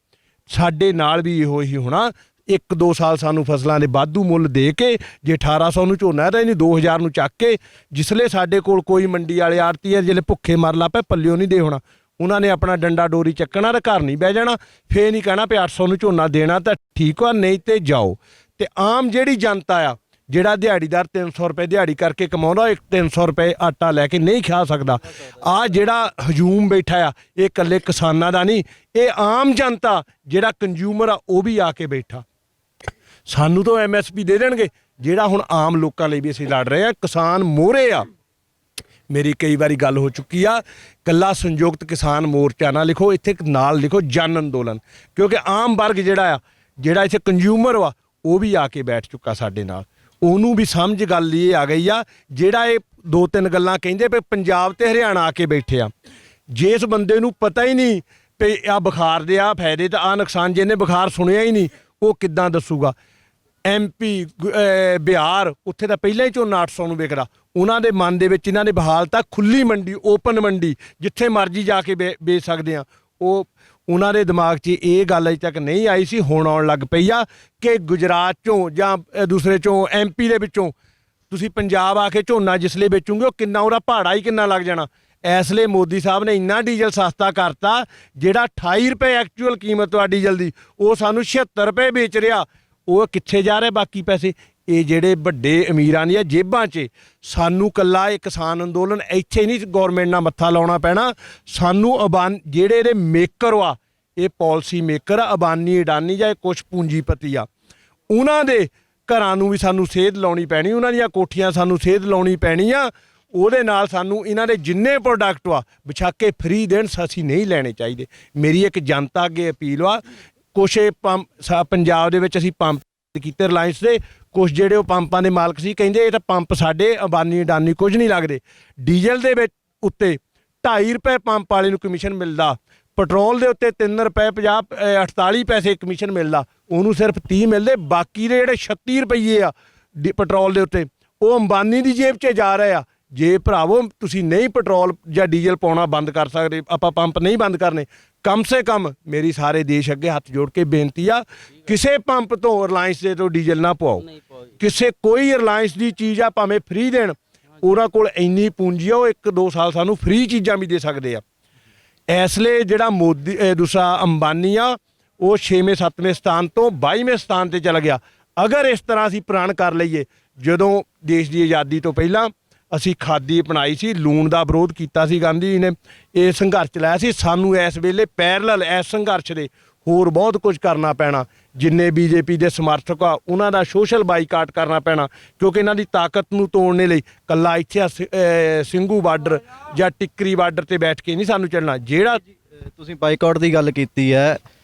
[SPEAKER 1] ਸਾਡੇ ਨਾਲ ਵੀ ਇਹੋ ਹੀ ਹੋਣਾ। 1-2 ਸਾਲ ਸਾਨੂੰ ਫਸਲਾਂ ਦੇ ਵਾਧੂ ਮੁੱਲ ਦੇ ਕੇ, ਜੇ 1800 ਨੂੰ ਝੋਨਾ ਹੈ ਤਾਂ ਇਹਨੂੰ 2000 ਨੂੰ ਚੱਕ ਕੇ, ਜਿਸਲੇ ਸਾਡੇ ਕੋਲ ਕੋਈ ਮੰਡੀ ਵਾਲੇ ਆੜਤੀ ਹੈ ਜਿਹੜੇ ਭੁੱਖੇ ਮਰ ਲਾ ਪਏ, ਪੱਲਿਓ ਨਹੀਂ ਦੇ ਹੋਣਾ, ਉਹਨਾਂ ਨੇ ਆਪਣਾ ਡੰਡਾ ਡੋਰੀ ਚੱਕਣਾ ਤੇ ਘਰ ਨਹੀਂ ਬਹਿ ਜਾਣਾ। ਫੇਰ ਨਹੀਂ ਕਹਿਣਾ ਵੀ 800 ਨੂੰ ਝੋਨਾ ਦੇਣਾ ਤਾਂ ਠੀਕ ਆ, ਨਹੀਂ ਤੇ ਜਾਓ। ਤੇ ਆਮ ਜਿਹੜੀ ਜਨਤਾ ਆ, ਜਿਹੜਾ ਦਿਹਾੜੀਦਾਰ 300 ਰੁਪਏ ਦਿਹਾੜੀ ਕਰਕੇ ਕਮਾਉਂਦਾ, 300 ਰੁਪਏ ਆਟਾ ਲੈ ਕੇ ਨਹੀਂ ਖਾ ਸਕਦਾ। ਆ ਜਿਹੜਾ ਹਜੂਮ ਬੈਠਾ ਆ ਇਹ ਇਕੱਲੇ ਕਿਸਾਨਾਂ ਦਾ ਨਹੀਂ, ਇਹ ਆਮ ਜਨਤਾ ਜਿਹੜਾ ਕੰਜ਼ਿਊਮਰ ਆ ਉਹ ਵੀ ਆ ਕੇ ਬੈਠਾ। ਸਾਨੂੰ ਤਾਂ MSP ਦੇ ਦੇਣਗੇ, ਜਿਹੜਾ ਹੁਣ ਆਮ ਲੋਕਾਂ ਲਈ ਵੀ ਅਸੀਂ ਲੜ ਰਹੇ ਆ। ਕਿਸਾਨ ਮੋਹਰੇ ਆ। ਮੇਰੀ ਕਈ ਵਾਰੀ ਗੱਲ ਹੋ ਚੁੱਕੀ ਆ, ਕੱਲਾ ਸੰਯੁਕਤ ਕਿਸਾਨ ਮੋਰਚਾ ਨਾ ਲਿਖੋ, ਇੱਥੇ ਨਾਲ ਲਿਖੋ ਜਨ ਅੰਦੋਲਨ, ਕਿਉਂਕਿ ਆਮ ਵਰਗ ਜਿਹੜਾ ਇੱਥੇ ਕੰਜ਼ਿਊਮਰ ਵਾ ਉਹ ਵੀ ਆ ਕੇ ਬੈਠ ਚੁੱਕਾ ਸਾਡੇ ਨਾਲ। ਉਹਨੂੰ ਵੀ ਸਮਝ ਗੱਲ ਇਹ ਆ ਗਈ ਆ, ਜਿਹੜਾ ਇਹ 2-3 ਗੱਲਾਂ ਕਹਿੰਦੇ ਵੀ ਪੰਜਾਬ ਤੇ ਹਰਿਆਣਾ ਆ ਕੇ ਬੈਠੇ ਆ। ਜਿਸ ਬੰਦੇ ਨੂੰ ਪਤਾ ਹੀ ਨਹੀਂ ਵੀ ਆ ਬੁਖਾਰ ਦੇ ਆ ਫਾਇਦੇ ਤਾਂ ਆ ਨੁਕਸਾਨ, ਜਿਹਨੇ ਬੁਖਾਰ ਸੁਣਿਆ ਹੀ ਨਹੀਂ ਉਹ ਕਿੱਦਾਂ ਦੱਸੂਗਾ। MP ਬਿਹਾਰ, ਉੱਥੇ ਤਾਂ ਪਹਿਲਾਂ ਹੀ ਝੋਨਾ 800 ਨੂੰ ਵਿਕਦਾ। ਉਹਨਾਂ ਦੇ ਮਨ ਦੇ ਵਿੱਚ ਇਹਨਾਂ ਨੇ ਬਹਾਲਤਾ ਖੁੱਲੀ ਮੰਡੀ, ਓਪਨ ਮੰਡੀ, ਜਿੱਥੇ ਮਰਜ਼ੀ ਜਾ ਕੇ ਵੇਚ ਸਕਦੇ ਆ। ਉਹਨਾਂ ਦੇ ਦਿਮਾਗ 'ਚ ਇਹ ਗੱਲ ਅਜੇ ਤੱਕ ਨਹੀਂ ਆਈ ਸੀ, ਹੁਣ ਆਉਣ ਲੱਗ ਪਈ ਆ ਕਿ ਗੁਜਰਾਤ 'ਚੋਂ ਜਾਂ ਦੂਸਰੇ 'ਚੋਂ MP ਦੇ ਵਿੱਚੋਂ ਤੁਸੀਂ ਪੰਜਾਬ ਆ ਕੇ ਝੋਨਾ ਜਿਸਲੇ ਵੇਚੋਗੇ ਉਹ ਕਿੰਨਾ, ਉਹਦਾ ਭਾੜਾ ਹੀ ਕਿੰਨਾ ਲੱਗ ਜਾਣਾ। ਇਸ ਲਈ ਮੋਦੀ ਸਾਹਿਬ ਨੇ ਇੰਨਾ ਡੀਜ਼ਲ ਸਸਤਾ ਕਰਤਾ, ਜਿਹੜਾ 28 ਰੁਪਏ ਐਕਚੁਅਲ ਕੀਮਤ ਆ ਡੀਜ਼ਲ ਦੀ, ਉਹ ਸਾਨੂੰ 76 ਰੁਪਏ ਵੇਚ ਰਿਹਾ। ਉਹ ਕਿੱਥੇ ਜਾ ਰਹੇ ਬਾਕੀ ਪੈਸੇ? ਇਹ ਜਿਹੜੇ ਵੱਡੇ ਅਮੀਰਾਂ ਦੀਆਂ ਜੇਬਾਂ 'ਚ। ਸਾਨੂੰ ਕੱਲਾ ਇਹ ਕਿਸਾਨ ਅੰਦੋਲਨ ਇੱਥੇ ਨਹੀਂ ਗੌਰਮੈਂਟ ਨਾਲ ਮੱਥਾ ਲਾਉਣਾ ਪੈਣਾ, ਸਾਨੂੰ ਜਿਹੜੇ ਇਹਦੇ ਮੇਕਰ ਆ, ਇਹ ਪਾਲਿਸੀ ਮੇਕਰ ਆ, ਅਬਾਨੀ ਅਡਾਨੀ ਜਾਂ ਕੁਛ ਪੂੰਜੀਪਤੀ ਆ, ਉਹਨਾਂ ਦੇ ਘਰਾਂ ਨੂੰ ਵੀ ਸਾਨੂੰ ਸੇਧ ਲਾਉਣੀ ਪੈਣੀ, ਉਹਨਾਂ ਦੀਆਂ ਕੋਠੀਆਂ ਸਾਨੂੰ ਸੇਧ ਲਾਉਣੀ ਪੈਣੀ ਆ। ਉਹਦੇ ਨਾਲ ਸਾਨੂੰ ਇਹਨਾਂ ਦੇ ਜਿੰਨੇ ਪ੍ਰੋਡਕਟ ਆ ਵਿਛਾ ਕੇ ਫ੍ਰੀ ਦੇਣ, ਅਸੀਂ ਨਹੀਂ ਲੈਣੇ ਚਾਹੀਦੇ। ਮੇਰੀ ਇੱਕ ਜਨਤਾ ਅੱਗੇ ਅਪੀਲ ਆ, ਕੁਛ ਪੰਜਾਬ ਦੇ ਵਿੱਚ ਅਸੀਂ ਪੰਪ ਕੀਤੇ ਰਿਲਾਇੰਸ ਦੇ, ਕੁਛ ਜਿਹੜੇ ਉਹ ਪੰਪਾਂ ਦੇ ਮਾਲਕ ਸੀ ਕਹਿੰਦੇ ਇਹ ਤਾਂ ਪੰਪ ਸਾਡੇ ਅਬਾਨੀ ਅਡਾਨੀ ਕੁਝ ਨਹੀਂ ਲੱਗਦੇ। ਡੀਜ਼ਲ ਦੇ ਵਿੱਚ ਉੱਤੇ 2.5 ਰੁਪਏ ਪੰਪ ਵਾਲੇ ਨੂੰ ਕਮਿਸ਼ਨ ਮਿਲਦਾ, ਪੈਟਰੋਲ ਦੇ ਉੱਤੇ 3 ਰੁਪਏ 48 ਪੈਸੇ ਕਮਿਸ਼ਨ ਮਿਲਦਾ, ਉਹਨੂੰ ਸਿਰਫ 30 ਮਿਲਦੇ। ਬਾਕੀ ਦੇ ਜਿਹੜੇ 36 ਰੁਪਏ ਆ ਪੈਟਰੋਲ ਦੇ ਉੱਤੇ ਉਹ ਅੰਬਾਨੀ ਦੀ ਜੇਬ 'ਚ ਜਾ ਰਹੇ ਆ। ਜੇ ਭਰਾਵੋ ਤੁਸੀਂ ਨਹੀਂ ਪੈਟਰੋਲ ਜਾਂ ਡੀਜ਼ਲ ਪਾਉਣਾ ਬੰਦ ਕਰ ਸਕਦੇ, ਆਪਾਂ ਪੰਪ ਨਹੀਂ ਬੰਦ ਕਰਨੇ, ਕਮ ਸੇ ਕਮ ਮੇਰੀ ਸਾਰੇ ਦੇਸ਼ ਅੱਗੇ ਹੱਥ ਜੋੜ ਕੇ ਬੇਨਤੀ ਆ, ਕਿਸੇ ਪੰਪ ਤੋਂ ਰਿਲਾਇੰਸ ਦੇ ਤੋਂ ਡੀਜ਼ਲ ਨਾ ਪਵਾਓ। ਕਿਸੇ ਕੋਈ ਰਿਲਾਇੰਸ ਦੀ ਚੀਜ਼ ਆ ਭਾਵੇਂ ਫ੍ਰੀ ਦੇਣ, ਉਹਨਾਂ ਕੋਲ ਇੰਨੀ ਪੂੰਜੀ ਆ ਉਹ 1-2 ਸਾਲ ਸਾਨੂੰ ਫ੍ਰੀ ਚੀਜ਼ਾਂ ਵੀ ਦੇ ਸਕਦੇ ਆ। ਇਸ ਲਈ ਜਿਹੜਾ ਮੋਦੀ ਦੂਸਰਾ ਅੰਬਾਨੀ ਆ ਉਹ 6ਵੇਂ 7ਵੇਂ ਸਥਾਨ ਤੋਂ 22ਵੇਂ ਸਥਾਨ ਤੇ ਚਲਾ ਗਿਆ। ਅਗਰ ਇਸ ਤਰ੍ਹਾਂ ਅਸੀਂ ਪ੍ਰਣ ਕਰ ਲਈਏ, ਜਦੋਂ ਦੇਸ਼ ਦੀ ਆਜ਼ਾਦੀ ਤੋਂ ਪਹਿਲਾਂ ਅਸੀਂ ਖਾਦੀ ਅਪਣਾਈ ਸੀ, ਲੂਣ ਦਾ ਵਿਰੋਧ ਕੀਤਾ ਸੀ, ਗਾਂਧੀ ਜੀ ਨੇ ਇਹ ਸੰਘਰਸ਼ ਚਲਾਇਆ ਸੀ, ਸਾਨੂੰ ਇਸ ਵੇਲੇ ਪੈਰਲਲ ਇਸ ਸੰਘਰਸ਼ ਦੇ ਹੋਰ ਬਹੁਤ ਕੁਝ ਕਰਨਾ ਪੈਣਾ। ਜਿੰਨੇ ਬੀਜੇਪੀ ਦੇ ਸਮਰਥਕ ਆ ਉਹਨਾਂ ਦਾ ਸੋਸ਼ਲ ਬਾਈਕਾਟ ਕਰਨਾ ਪੈਣਾ, ਕਿਉਂਕਿ ਇਹਨਾਂ ਦੀ ਤਾਕਤ ਨੂੰ ਤੋੜਨੇ ਲਈ ਕੱਲਾ ਇੱਥੇ ਸਿੰਘੂ ਬਾਰਡਰ ਜਾਂ ਟਿੱਕਰੀ ਬਾਰਡਰ ਤੇ ਬੈਠ ਕੇ ਨਹੀਂ ਸਾਨੂੰ ਚੱਲਣਾ। ਜਿਹੜਾ
[SPEAKER 3] ਤੁਸੀਂ ਬਾਈਕਾਟ ਦੀ ਗੱਲ ਕੀਤੀ ਹੈ,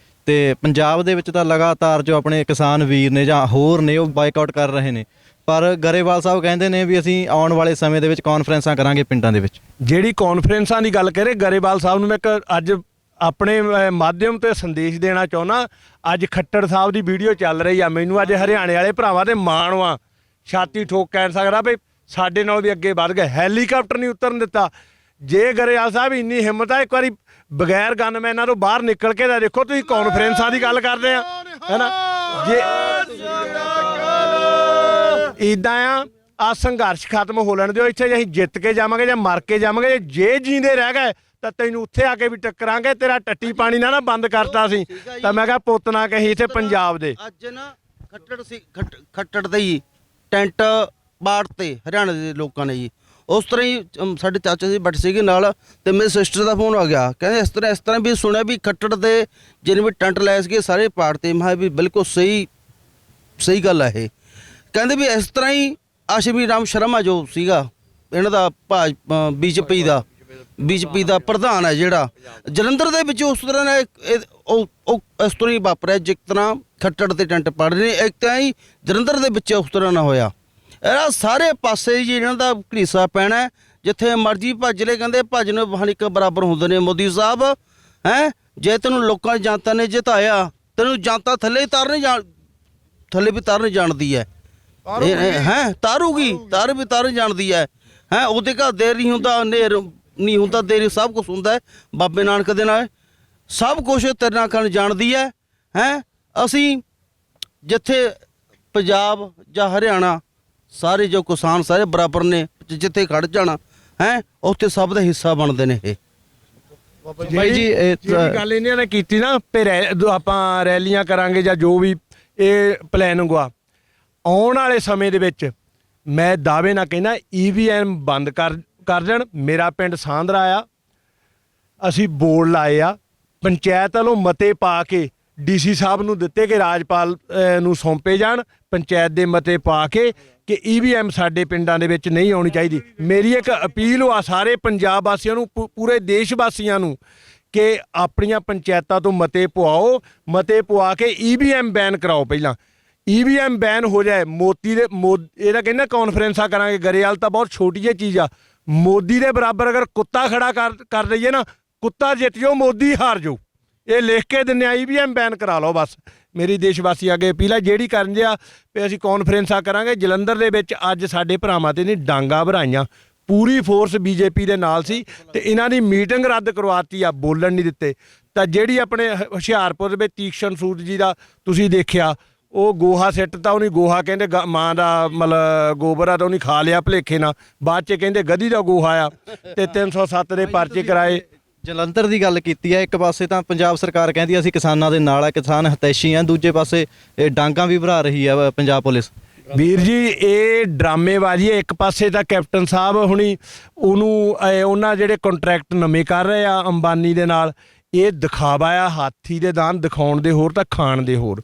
[SPEAKER 3] ਤੇ ਪੰਜਾਬ ਦੇ ਵਿੱਚ ਤਾਂ ਲਗਾਤਾਰ ਜੋ ਆਪਣੇ ਕਿਸਾਨ ਵੀਰ ਨੇ ਜਾਂ ਹੋਰ ਨੇ ਉਹ ਬਾਈਕਾਟ ਕਰ ਰਹੇ ਨੇ, ਪਰ ਗਰੇਵਾਲ ਸਾਹਿਬ ਕਹਿੰਦੇ ਨੇ ਵੀ ਅਸੀਂ ਆਉਣ ਵਾਲੇ ਸਮੇਂ ਦੇ ਵਿੱਚ ਕਾਨਫਰੰਸਾਂ ਕਰਾਂਗੇ ਪਿੰਡਾਂ ਦੇ ਵਿੱਚ।
[SPEAKER 1] ਜਿਹੜੀ ਕਾਨਫਰੰਸਾਂ ਦੀ ਗੱਲ ਕਰੇ, ਗਰੇਵਾਲ ਸਾਹਿਬ ਨੂੰ ਮੈਂ ਇੱਕ ਅੱਜ ਆਪਣੇ ਮਾਧਿਅਮ ਤੇ ਸੰਦੇਸ਼ ਦੇਣਾ ਚਾਹੁੰਦਾ। ਅੱਜ ਖੱਟੜ ਸਾਹਿਬ ਦੀ ਵੀਡੀਓ ਚੱਲ ਰਹੀ ਆ, ਮੈਨੂੰ ਅੱਜ ਹਰਿਆਣੇ ਵਾਲੇ ਭਰਾਵਾਂ ਤੇ ਮਾਣ ਵਾ, ਛਾਤੀ ਠੋਕ ਕਹਿ ਸਕਦਾ ਵੀ ਸਾਡੇ ਨਾਲ ਵੀ ਅੱਗੇ ਵੱਧ ਗਏ। ਹੈਲੀਕਾਪਟਰ ਨਹੀਂ ਉਤਰਨ ਦਿੱਤਾ। ਜੇ ਗਰੇਵਾਲ ਸਾਹਿਬ ਇੰਨੀ ਹਿੰਮਤ ਆ, ਇੱਕ ਵਾਰੀ ਬਗੈਰ ਗਨਮੈਨਾਂ ਤੋਂ ਬਾਹਰ ਨਿਕਲ ਕੇ ਤਾਂ ਦੇਖੋ। ਤੁਸੀਂ ਕਾਨਫਰੰਸਾਂ ਦੀ ਗੱਲ ਕਰਦੇ ਆ ਹੈਨਾ, ਜੇ ਇੱਦਾਂ ਆ ਸੰਘਰਸ਼ ਖਤਮ ਹੋ ਲੈਣ ਦਿਓ। ਇੱਥੇ ਅਸੀਂ ਜਿੱਤ ਕੇ ਜਾਵਾਂਗੇ ਜਾਂ ਮਰ ਕੇ ਜਾਵਾਂਗੇ। ਜੇ ਜੀਂਦੇ ਰਹਿ ਗਏ ਤਾਂ ਤੈਨੂੰ ਉੱਥੇ ਆ ਕੇ ਵੀ ਟੱਕਰਾਂਗੇ। ਤੇਰਾ ਟੱਟੀ ਪਾਣੀ ਨਾ ਬੰਦ ਕਰਤਾ ਸੀ ਤਾਂ ਮੈਂ ਕਿਹਾ ਪੁੱਤ ਨਾ ਕਹੀ ਇੱਥੇ ਪੰਜਾਬ ਦੇ।
[SPEAKER 5] ਅੱਜ ਨਾ ਖੱਟੜ ਤੇ ਹੀ ਟੈਂਟ ਬਾੜ ਤੇ ਹਰਿਆਣੇ ਦੇ ਲੋਕਾਂ ਨੇ ਜੀ। ਉਸ ਤਰ੍ਹਾਂ ਹੀ ਸਾਡੇ ਚਾਚਾ ਜੀ ਬੈਠੇ ਸੀਗੇ ਨਾਲ, ਤੇ ਮੇਰੇ ਸਿਸਟਰ ਦਾ ਫੋਨ ਆ ਗਿਆ, ਕਹਿੰਦੇ ਇਸ ਤਰ੍ਹਾਂ ਵੀ ਸੁਣਿਆ ਵੀ ਖੱਟੜ ਦੇ ਜਿਹਨੇ ਵੀ ਟੈਂਟ ਲਾਏ ਸੀਗੇ ਸਾਰੇ ਪਾੜ ਤੇ। ਮੈਂ ਵੀ ਬਿਲਕੁਲ ਸਹੀ ਗੱਲ ਹੈ ਇਹ। ਕਹਿੰਦੇ ਵੀ ਇਸ ਤਰ੍ਹਾਂ ਹੀ ਆਸ਼ਮੀ ਰਾਮ ਸ਼ਰਮਾ ਜੋ ਸੀਗਾ ਇਹਨਾਂ ਦਾ ਬੀਜੇਪੀ ਦਾ ਪ੍ਰਧਾਨ ਹੈ, ਜਿਹੜਾ ਜਲੰਧਰ ਦੇ ਵਿੱਚ ਉਸ ਤਰ੍ਹਾਂ ਨਾਲ ਉਹ ਇਸ ਤਰ੍ਹਾਂ ਹੀ ਵਾਪਰਿਆ ਜਿਸ ਤਰ੍ਹਾਂ ਖੱਟੜ ਤੇ ਟੈਂਟ ਪਾੜ ਰਹੇ ਨੇ। ਇੱਕ ਤਾਂ ਹੀ ਜਲੰਧਰ ਦੇ ਵਿੱਚ ਉਸ ਤਰ੍ਹਾਂ ਨਾ ਹੋਇਆ। ਇਹ ਸਾਰੇ ਪਾਸੇ ਜੀ ਇਹਨਾਂ ਦਾ ਘੜੀਸਾ ਪੈਣਾ, ਜਿੱਥੇ ਮਰਜ਼ੀ ਭੱਜ ਲੈ। ਕਹਿੰਦੇ ਭੱਜਣ ਵਹਾਨਿਕ ਬਰਾਬਰ ਹੁੰਦੇ ਨੇ। ਮੋਦੀ ਸਾਹਿਬ ਹੈ, ਜੇ ਤੈਨੂੰ ਲੋਕਾਂ ਜਨਤਾ ਨੇ ਜਿਤਾਇਆ, ਤੈਨੂੰ ਜਨਤਾ ਥੱਲੇ ਵੀ ਤਾਰਨ ਜਾਣਦੀ ਹੈ, ਤਾਰੂਗੀ, ਤਾਰਨ ਜਾਣਦੀ ਹੈ। ਉਹਦੇ ਘਰ ਦੇਰ ਨਹੀਂ ਹੁੰਦਾ, ਨੇਰ ਨਹੀਂ ਹੁੰਦਾ, ਦੇਰ ਸਭ ਕੁਛ ਹੁੰਦਾ ਹੈ। ਬਾਬੇ ਨਾਨਕ ਦੇ ਨਾਲ ਸਭ ਕੁਛ ਤੇਰੇ ਨਾਲ ਕਰਨ ਜਾਣਦੀ ਹੈ। ਅਸੀਂ ਜਿੱਥੇ ਪੰਜਾਬ ਜਾਂ ਹਰਿਆਣਾ ਸਾਰੇ ਜੋ ਕਿਸਾਨ ਸਾਰੇ ਬਰਾਬਰ ਨੇ, ਜਿੱਥੇ ਖੜ ਜਾਣਾ ਉੱਥੇ ਸਭ ਦਾ ਹਿੱਸਾ ਬਣਦੇ ਨੇ। ਇਹ
[SPEAKER 1] ਬਾਈ ਜੀ ਜਿਹੜੀ ਗੱਲ ਇਹਨਾਂ ਨੇ ਕੀਤੀ ਨਾ ਆਪਾਂ ਰੈਲੀਆਂ ਕਰਾਂਗੇ ਜਾਂ ਜੋ ਵੀ ਇਹ ਪਲਾਨਿੰਗ ਆ, ਆਉਣ ਵਾਲੇ ਸਮੇਂ ਦੇ ਵਿੱਚ ਮੈਂ ਦਾਅਵੇ ਨਾਲ ਕਹਿੰਦਾ EVM ਬੰਦ ਕਰ ਦੇਣ। ਮੇਰਾ ਪਿੰਡ ਸਾਂਦਰਾ ਆ, ਅਸੀਂ ਬੋਰਡ ਲਾਏ ਆ, ਪੰਚਾਇਤ ਵੱਲੋਂ ਮਤੇ ਪਾ ਕੇ DC ਸਾਹਿਬ ਨੂੰ ਦਿੱਤੇ ਕਿ ਰਾਜਪਾਲ ਨੂੰ ਸੌਂਪੇ ਜਾਣ। ਪੰਚਾਇਤ ਦੇ ਮਤੇ ਪਾ ਕੇ ਕਿ EVM ਸਾਡੇ ਪਿੰਡਾਂ ਦੇ ਵਿੱਚ ਨਹੀਂ ਆਉਣੀ ਚਾਹੀਦੀ। ਮੇਰੀ ਇੱਕ ਅਪੀਲ ਆ ਸਾਰੇ ਪੰਜਾਬ ਵਾਸੀਆਂ ਨੂੰ, ਪੂਰੇ ਦੇਸ਼ ਵਾਸੀਆਂ ਨੂੰ, ਕਿ ਆਪਣੀਆਂ ਪੰਚਾਇਤਾਂ ਤੋਂ ਮਤੇ ਪਵਾਓ, ਮਤੇ ਪਵਾ ਕੇ EVM ਬੈਨ ਕਰਾਓ। ਪਹਿਲਾਂ EVM ਬੈਨ ਹੋ ਜਾਏ, ਇਹਦਾ ਕਹਿੰਦਾ ਕਾਨਫਰੰਸਾਂ ਕਰਾਂਗੇ। ਗਰੇਵਾਲ ਤਾਂ ਬਹੁਤ ਛੋਟੀ ਜਿਹੀ ਚੀਜ਼ ਆ। ਮੋਦੀ ਦੇ ਬਰਾਬਰ ਅਗਰ ਕੁੱਤਾ ਖੜਾ ਕਰ ਲਈਏ ਨਾ, ਕੁੱਤਾ ਜਿੱਤ ਜਾਓ, ਮੋਦੀ ਹਾਰ ਜਾਓ। ਇਹ ਲਿਖ ਕੇ ਦਿੰਦੇ ਆ, EVM ਬੈਨ ਕਰਾ ਲਓ ਬਸ। ਮੇਰੀ ਦੇਸ਼ ਵਾਸੀ ਅੱਗੇ ਅਪੀਲ ਆ, ਜਿਹੜੀ ਕਰਨ ਦਿਆ ਵੀ ਅਸੀਂ ਕਾਨਫਰੰਸਾਂ ਕਰਾਂਗੇ। ਜਲੰਧਰ ਦੇ ਵਿੱਚ ਅੱਜ ਸਾਡੇ ਭਰਾਵਾਂ ਤੇ ਨਹੀਂ ਡਾਂਗਾ ਭਰਾਈਆਂ, ਪੂਰੀ ਫੋਰਸ BJP ਦੇ ਨਾਲ ਸੀ ਤੇ ਇਹਨਾਂ ਦੀ ਮੀਟਿੰਗ ਰੱਦ ਕਰਵਾਤੀ ਆ, ਬੋਲਣ ਨਹੀਂ ਦਿੱਤੇ। ਤਾਂ ਜਿਹੜੀ ਆਪਣੇ ਹੁਸ਼ਿਆਰਪੁਰ ਦੇ ਵਿੱਚ ਤੀਕਸ਼ਣ ਸੂਦ ਜੀ ਦਾ ਤੁਸੀਂ ਦੇਖਿਆ, ਉਹ ਗੋਹਾ ਸਿੱਟਤਾ, ਉਹਨੇ ਗੋਹਾ ਕਹਿੰਦੇ ਮਾਂ ਦਾ ਮਤਲਬ ਗੋਬਰ ਆ ਤਾਂ ਉਹਨੇ ਖਾ ਲਿਆ ਭਲੇਖੇ ਨਾਲ, ਬਾਅਦ 'ਚ ਕਹਿੰਦੇ ਗਧੀ ਦਾ ਗੋਹਾ ਆ, ਤੇ 307 ਦੇ ਪਰਚੇ ਕਰਾਏ।
[SPEAKER 3] ਜਲੰਧਰ ਦੀ ਗੱਲ ਕੀਤੀ ਹੈ, ਇੱਕ ਪਾਸੇ ਤਾਂ ਪੰਜਾਬ ਸਰਕਾਰ ਕਹਿੰਦੀ ਅਸੀਂ ਕਿਸਾਨਾਂ ਦੇ ਨਾਲ ਆ, ਕਿਸਾਨ ਹਿਤੈਸ਼ੀ ਆ, ਦੂਜੇ ਪਾਸੇ ਇਹ ਡਾਂਗਾਂ ਵੀ ਭਰਾ ਰਹੀ ਆ ਪੰਜਾਬ ਪੁਲਿਸ।
[SPEAKER 1] ਵੀਰ ਜੀ ਇਹ ਡਰਾਮੇਬਾਜ਼ੀ ਹੈ। ਇੱਕ ਪਾਸੇ ਤਾਂ ਕੈਪਟਨ ਸਾਹਿਬ ਹੁਣੀ ਉਹਨਾਂ ਜਿਹੜੇ ਕੰਟਰੈਕਟ ਨਵੇਂ ਕਰ ਰਹੇ ਆ ਅੰਬਾਨੀ ਦੇ ਨਾਲ, ਇਹ ਦਿਖਾਵਾ ਆ, ਹਾਥੀ ਦੇ ਦਾਨ ਦਿਖਾਉਣ ਦੇ ਹੋਰ ਤਾਂ ਖਾਣ ਦੇ ਹੋਰ।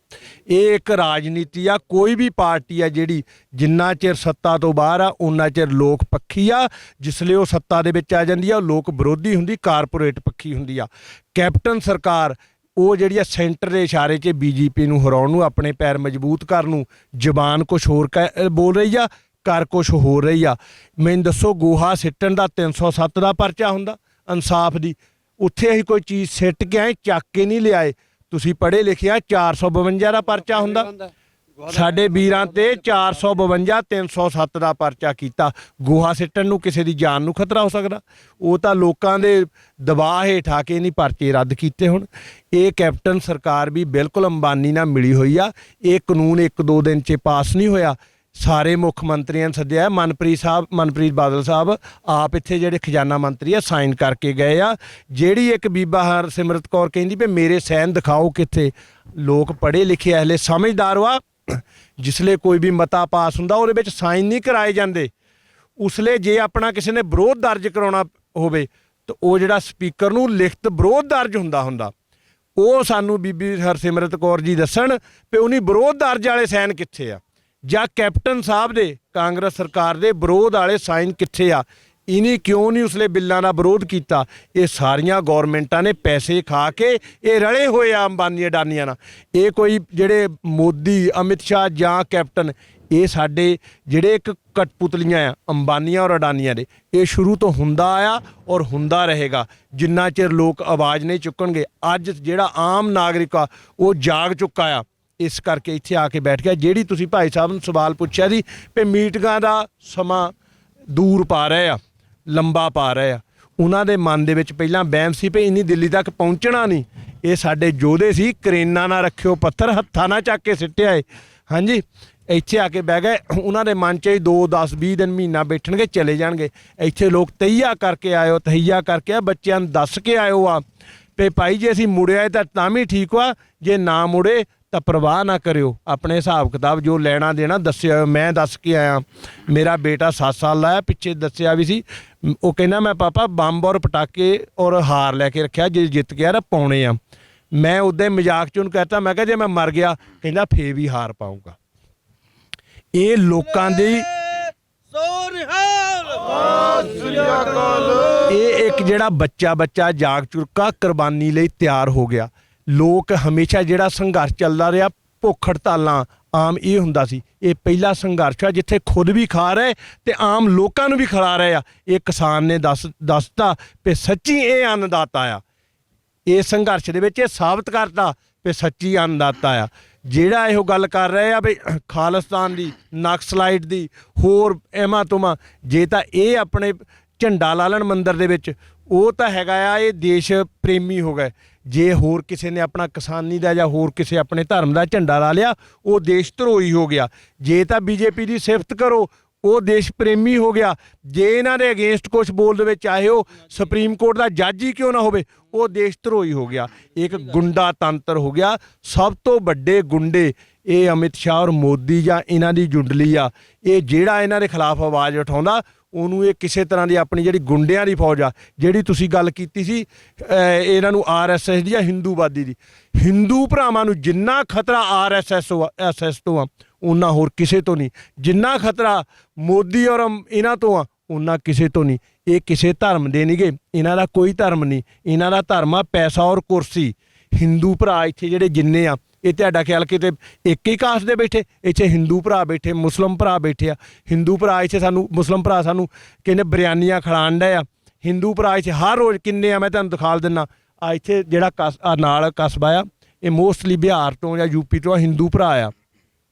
[SPEAKER 1] ਇਹ ਇੱਕ ਰਾਜਨੀਤੀ ਆ। ਕੋਈ ਵੀ ਪਾਰਟੀ ਆ ਜਿਹੜੀ ਜਿੰਨਾ ਚਿਰ ਸੱਤਾ ਤੋਂ ਬਾਹਰ ਆ ਉਹਨਾਂ ਚਿਰ ਲੋਕ ਪੱਖੀ ਆ, ਜਿਸਲੇ ਉਹ ਸੱਤਾ ਦੇ ਵਿੱਚ ਆ ਜਾਂਦੀ ਆ ਉਹ ਲੋਕ ਵਿਰੋਧੀ ਹੁੰਦੀ, ਕਾਰਪੋਰੇਟ ਪੱਖੀ ਹੁੰਦੀ ਆ। ਕੈਪਟਨ ਸਰਕਾਰ ਉਹ ਜਿਹੜੀ ਆ ਸੈਂਟਰ ਦੇ ਇਸ਼ਾਰੇ 'ਚ ਬੀਜੇਪੀ ਨੂੰ ਹਰਾਉਣ ਨੂੰ, ਆਪਣੇ ਪੈਰ ਮਜ਼ਬੂਤ ਕਰਨ ਨੂੰ ਜ਼ਬਾਨ ਕੁਛ ਹੋਰ ਬੋਲ ਰਹੀ ਆ, ਕਰ ਕੁਛ ਹੋ ਰਹੀ ਆ। ਮੈਨੂੰ ਦੱਸੋ, ਗੋਹਾ ਸਿੱਟਣ ਦਾ 307 ਦਾ ਪਰਚਾ ਹੁੰਦਾ ਇਨਸਾਫ ਦੀ, ਉੱਥੇ ਅਸੀਂ ਕੋਈ ਚੀਜ਼ ਸਿੱਟ ਕੇ ਆਏ, ਚੱਕ ਕੇ ਨਹੀਂ ਲਿਆਏ। ਤੁਸੀਂ ਪੜ੍ਹੇ ਲਿਖਿਆ 452 ਦਾ ਪਰਚਾ ਹੁੰਦਾ। ਸਾਡੇ ਵੀਰਾਂ ਤੇ 452 307 ਦਾ ਪਰਚਾ ਕੀਤਾ। ਗੋਹਾ ਸਿੱਟਣ ਨੂੰ ਕਿਸੇ ਦੀ ਜਾਨ ਨੂੰ ਖਤਰਾ ਹੋ ਸਕਦਾ? ਉਹ ਤਾਂ ਲੋਕਾਂ ਦੇ ਦਬਾਅ ਹੇਠ ਆ ਕੇ ਨਹੀਂ ਪਰਚੇ ਰੱਦ ਕੀਤੇ। ਹੁਣ ਇਹ ਕੈਪਟਨ ਸਰਕਾਰ ਵੀ ਬਿਲਕੁਲ ਅੰਬਾਨੀ ਨਾਲ ਮਿਲੀ ਹੋਈ ਆ। ਇਹ ਕਾਨੂੰਨ 1-2 ਦਿਨ 'ਚ ਪਾਸ ਨਹੀਂ ਹੋਇਆ। ਸਾਰੇ ਮੁੱਖ ਮੰਤਰੀਆਂ ਨੂੰ ਸੱਦਿਆ। ਮਨਪ੍ਰੀਤ ਬਾਦਲ ਸਾਹਿਬ ਆਪ ਇੱਥੇ ਜਿਹੜੇ ਖਜ਼ਾਨਾ ਮੰਤਰੀ ਆ ਸਾਈਨ ਕਰਕੇ ਗਏ ਆ। ਜਿਹੜੀ ਇੱਕ ਬੀਬਾ ਹਰਸਿਮਰਤ ਕੌਰ ਕਹਿੰਦੀ ਵੀ ਮੇਰੇ ਸਾਈਨ ਦਿਖਾਓ ਕਿੱਥੇ। ਲੋਕ ਪੜ੍ਹੇ ਲਿਖੇ ਹਲੇ ਸਮਝਦਾਰ ਵਾ। ਜਿਸਲੇ ਕੋਈ ਵੀ ਮਤਾ ਪਾਸ ਹੁੰਦਾ ਉਹਦੇ ਵਿੱਚ ਸਾਈਨ ਨਹੀਂ ਕਰਾਏ ਜਾਂਦੇ। ਉਸਲੇ ਜੇ ਆਪਣਾ ਕਿਸੇ ਨੇ ਵਿਰੋਧ ਦਰਜ ਕਰਾਉਣਾ ਹੋਵੇ ਤਾਂ ਉਹ ਜਿਹੜਾ ਸਪੀਕਰ ਨੂੰ ਲਿਖਤ ਵਿਰੋਧ ਦਰਜ ਹੁੰਦਾ ਉਹ ਸਾਨੂੰ ਬੀਬੀ ਹਰਸਿਮਰਤ ਕੌਰ ਜੀ ਦੱਸਣ ਵੀ ਉਹਨੀ ਵਿਰੋਧ ਦਰਜ ਵਾਲੇ ਸਾਈਨ ਕਿੱਥੇ ਆ, ਜਾਂ ਕੈਪਟਨ ਸਾਹਿਬ ਦੇ ਕਾਂਗਰਸ ਸਰਕਾਰ ਦੇ ਵਿਰੋਧ ਵਾਲੇ ਸਾਈਨ ਕਿੱਥੇ ਆ। ਇਹਨੇ ਕਿਉਂ ਨਹੀਂ ਉਸਲੇ ਬਿੱਲਾਂ ਦਾ ਵਿਰੋਧ ਕੀਤਾ? ਇਹ ਸਾਰੀਆਂ ਗੌਰਮੈਂਟਾਂ ਨੇ ਪੈਸੇ ਖਾ ਕੇ ਇਹ ਰਲੇ ਹੋਏ ਆ ਅੰਬਾਨੀ ਅਡਾਨੀਆਂ ਨਾਲ। ਇਹ ਕੋਈ ਜਿਹੜੇ ਮੋਦੀ, ਅਮਿਤ ਸ਼ਾਹ ਜਾਂ ਕੈਪਟਨ, ਇਹ ਸਾਡੇ ਜਿਹੜੇ ਇੱਕ ਕਠਪੁਤਲੀਆਂ ਆ ਅੰਬਾਨੀਆਂ ਔਰ ਅਡਾਨੀਆਂ ਦੇ। ਇਹ ਸ਼ੁਰੂ ਤੋਂ ਹੁੰਦਾ ਆਇਆ ਔਰ ਹੁੰਦਾ ਰਹੇਗਾ ਜਿੰਨਾ ਚਿਰ ਲੋਕ ਆਵਾਜ਼ ਨਹੀਂ ਚੁੱਕਣਗੇ। ਅੱਜ ਜਿਹੜਾ ਆਮ ਨਾਗਰਿਕ ਆ ਉਹ ਜਾਗ ਚੁੱਕਾ ਆ, ਇਸ ਕਰਕੇ ਇੱਥੇ ਆ ਕੇ ਬੈਠ ਗਿਆ। ਜਿਹੜੀ ਤੁਸੀਂ ਭਾਈ ਸਾਹਿਬ ਨੂੰ ਸਵਾਲ ਪੁੱਛਿਆ ਸੀ ਵੀ ਮੀਟਿੰਗਾਂ ਦਾ ਸਮਾਂ ਦੂਰ ਪਾ ਰਹੇ ਆ, ਲੰਬਾ ਪਾ ਰਹੇ ਆ, ਉਹਨਾਂ ਦੇ ਮਨ ਦੇ ਵਿੱਚ ਪਹਿਲਾਂ ਵਹਿਮ ਸੀ ਵੀ ਇੰਨੀ ਦਿੱਲੀ ਤੱਕ ਪਹੁੰਚਣਾ ਨਹੀਂ। ਇਹ ਸਾਡੇ ਯੋਧੇ ਸੀ, ਕਰੇਨਾਂ ਨਾ ਰੱਖਿਓ ਪੱਥਰ, ਹੱਥਾਂ ਨਾਲ ਚੱਕ ਕੇ ਸਿੱਟਿਆ ਏ। ਹਾਂਜੀ, ਇੱਥੇ ਆ ਕੇ ਬਹਿ ਗਏ। ਉਹਨਾਂ ਦੇ ਮਨ 'ਚ ਹੀ 2, 10, 20 ਦਿਨ, ਮਹੀਨਾ ਬੈਠਣਗੇ, ਚਲੇ ਜਾਣਗੇ। ਇੱਥੇ ਲੋਕ ਤਹੀਆ ਕਰਕੇ ਆਇਓ, ਤਹੀਆ ਕਰਕੇ ਆ, ਬੱਚਿਆਂ ਨੂੰ ਦੱਸ ਕੇ ਆਇਓ ਆ ਵੀ ਭਾਈ ਜੇ ਅਸੀਂ ਮੁੜਿਆ ਤਾਂ ਵੀ ਠੀਕ ਵਾ, ਜੇ ਨਾ ਮੁੜੇ ਤਾਂ ਪਰਵਾਹ ਨਾ ਕਰਿਓ। ਆਪਣੇ ਹਿਸਾਬ ਕਿਤਾਬ ਜੋ ਲੈਣਾ ਦੇਣਾ ਦੱਸਿਆ। ਮੈਂ ਦੱਸ ਕੇ ਆਇਆ। ਮੇਰਾ ਬੇਟਾ 7 ਸਾਲ ਦਾ ਹੈ, ਪਿੱਛੇ ਦੱਸਿਆ ਵੀ ਸੀ। ਉਹ ਕਹਿੰਦਾ ਮੈਂ ਪਾਪਾ ਬੰਬ ਔਰ ਪਟਾਕੇ ਔਰ ਹਾਰ ਲੈ ਕੇ ਰੱਖਿਆ, ਜੇ ਜਿੱਤ ਗਿਆ ਤਾਂ ਪਾਉਣੇ ਆ। ਮੈਂ ਉੱਦਾਂ ਮਜ਼ਾਕ 'ਚ ਉਹਨੂੰ ਕਹਿਤਾ, ਮੈਂ ਕਿਹਾ ਜੇ ਮੈਂ ਮਰ ਗਿਆ, ਕਹਿੰਦਾ ਫੇਰ ਵੀ ਹਾਰ ਪਾਊਂਗਾ। ਇਹ ਲੋਕਾਂ ਦੀ ਇਹ ਇੱਕ ਜਿਹੜਾ ਬੱਚਾ ਜਾਗ ਚੁੱਕਾ, ਕੁਰਬਾਨੀ ਲਈ ਤਿਆਰ ਹੋ ਗਿਆ। ਲੋਕ ਹਮੇਸ਼ਾ ਜਿਹੜਾ ਸੰਘਰਸ਼ ਚੱਲਦਾ ਰਿਹਾ, ਭੁੱਖ ਹੜਤਾਲਾਂ ਆਮ ਇਹ ਹੁੰਦਾ ਸੀ। ਇਹ ਪਹਿਲਾ ਸੰਘਰਸ਼ ਆ ਜਿੱਥੇ ਖੁਦ ਵੀ ਖਾ ਰਹੇ ਤੇ ਆਮ ਲੋਕਾਂ ਨੂੰ ਵੀ ਖਿਲਾ ਰਹੇ ਆ। ਇਹ ਕਿਸਾਨ ਨੇ ਦੱਸਤਾ ਵੀ ਸੱਚੀ ਇਹ ਅੰਨਦਾਤਾ ਆ। ਇਹ ਸੰਘਰਸ਼ ਦੇ ਵਿੱਚ ਇਹ ਸਾਬਤ ਕਰਤਾ ਵੀ ਸੱਚੀ ਅੰਨਦਾਤਾ ਆ। ਜਿਹੜਾ ਇਹੋ ਗੱਲ ਕਰ ਰਹੇ ਆ ਵੀ ਖਾਲਿਸਤਾਨ ਦੀ, ਨਕਸਲਾਈਟ ਦੀ, ਹੋਰ ਐਮਾ ਤੁਮਾ, ਜੇ ਤਾਂ ਇਹ ਆਪਣੇ ਝੰਡਾ ਲਾ ਲੈਣ ਮੰਦਰ ਦੇ ਵਿੱਚ, ਉਹ ਤਾਂ ਹੈਗਾ ਆ ਇਹ ਦੇਸ਼ ਪ੍ਰੇਮੀ ਹੋ ਗਏ। ਜੇ ਹੋਰ ਕਿਸੇ ਨੇ ਆਪਣਾ ਕਿਸਾਨੀ ਦਾ ਜਾਂ ਹੋਰ ਕਿਸੇ ਆਪਣੇ ਧਰਮ ਦਾ ਝੰਡਾ ਲਾ ਲਿਆ, ਉਹ ਦੇਸ਼ ਧਰੋਹੀ ਹੋ ਗਿਆ। ਜੇ ਤਾਂ ਬੀਜੇਪੀ ਦੀ ਸਿਫਤ ਕਰੋ, ਉਹ ਦੇਸ਼ ਪ੍ਰੇਮੀ ਹੋ ਗਿਆ। ਜੇ ਇਹਨਾਂ ਦੇ ਅਗੇਂਸਟ ਕੁਛ ਬੋਲ ਦੇਵੇ, ਚਾਹੇ ਉਹ ਸੁਪਰੀਮ ਕੋਰਟ ਦਾ ਜੱਜ ਹੀ ਕਿਉਂ ਨਾ ਹੋਵੇ, ਉਹ ਦੇਸ਼ ਧਰੋਹੀ ਹੋ ਗਿਆ। ਇੱਕ ਗੁੰਡਾ ਤੰਤਰ ਹੋ ਗਿਆ। ਸਭ ਤੋਂ ਵੱਡੇ ਗੁੰਡੇ ਇਹ ਅਮਿਤ ਸ਼ਾਹ ਔਰ ਮੋਦੀ ਜਾਂ ਇਹਨਾਂ ਦੀ ਜੁੰਡਲੀ ਆ। ਇਹ ਜਿਹੜਾ ਇਹਨਾਂ ਦੇ ਖਿਲਾਫ ਆਵਾਜ਼ ਉਠਾਉਂਦਾ, ਉਹਨੂੰ ਇਹ ਕਿਸੇ ਤਰ੍ਹਾਂ ਦੀ ਆਪਣੀ ਜਿਹੜੀ ਗੁੰਡਿਆਂ ਦੀ ਫੌਜ ਆ, ਜਿਹੜੀ ਤੁਸੀਂ ਗੱਲ ਕੀਤੀ ਸੀ ਇਹਨਾਂ ਨੂੰ RSS ਦੀ ਜਾਂ ਹਿੰਦੂਵਾਦੀ ਦੀ, ਹਿੰਦੂ ਭਰਾਵਾਂ ਨੂੰ ਜਿੰਨਾ ਖਤਰਾ RSS ਤੋਂ ਆ ਉਹਨਾਂ ਹੋਰ ਕਿਸੇ ਤੋਂ ਨਹੀਂ। ਜਿੰਨਾ ਖਤਰਾ ਮੋਦੀ ਔਰ ਇਹਨਾਂ ਤੋਂ ਆ ਉਹਨਾਂ ਕਿਸੇ ਤੋਂ ਨਹੀਂ। ਇਹ ਕਿਸੇ ਧਰਮ ਦੇ ਨਹੀਂਗੇ, ਇਹਨਾਂ ਦਾ ਕੋਈ ਧਰਮ ਨਹੀਂ। ਇਹਨਾਂ ਦਾ ਧਰਮ ਆ ਪੈਸਾ ਔਰ ਕੁਰਸੀ। ਹਿੰਦੂ ਭਰਾ ਇੱਥੇ ਜਿਹੜੇ ਜਿੰਨੇ ਆ, ਇਹ ਤੁਹਾਡਾ ਖਿਆਲ ਕਿਤੇ ਇੱਕ ਹੀ ਕਾਸਟ ਦੇ ਬੈਠੇ? ਇੱਥੇ ਹਿੰਦੂ ਭਰਾ ਬੈਠੇ, ਮੁਸਲਿਮ ਭਰਾ ਬੈਠੇ ਆ। ਹਿੰਦੂ ਭਰਾ ਇੱਥੇ ਸਾਨੂੰ, ਮੁਸਲਿਮ ਭਰਾ ਸਾਨੂੰ ਕਹਿੰਦੇ ਬਿਰਿਆਨੀਆਂ ਖਿਲਾਉਣ ਡਏ ਆ। ਹਿੰਦੂ ਭਰਾ ਇੱਥੇ ਹਰ ਰੋਜ਼ ਕਿੰਨੇ ਆ, ਮੈਂ ਤੁਹਾਨੂੰ ਦਿਖਾ ਦਿੰਦਾ। ਆ ਇੱਥੇ ਜਿਹੜਾ ਨਾਲ ਕਸਬਾ ਆ, ਇਹ ਮੋਸਟਲੀ ਬਿਹਾਰ ਤੋਂ ਜਾਂ UP ਤੋਂ ਹਿੰਦੂ ਭਰਾ ਆ।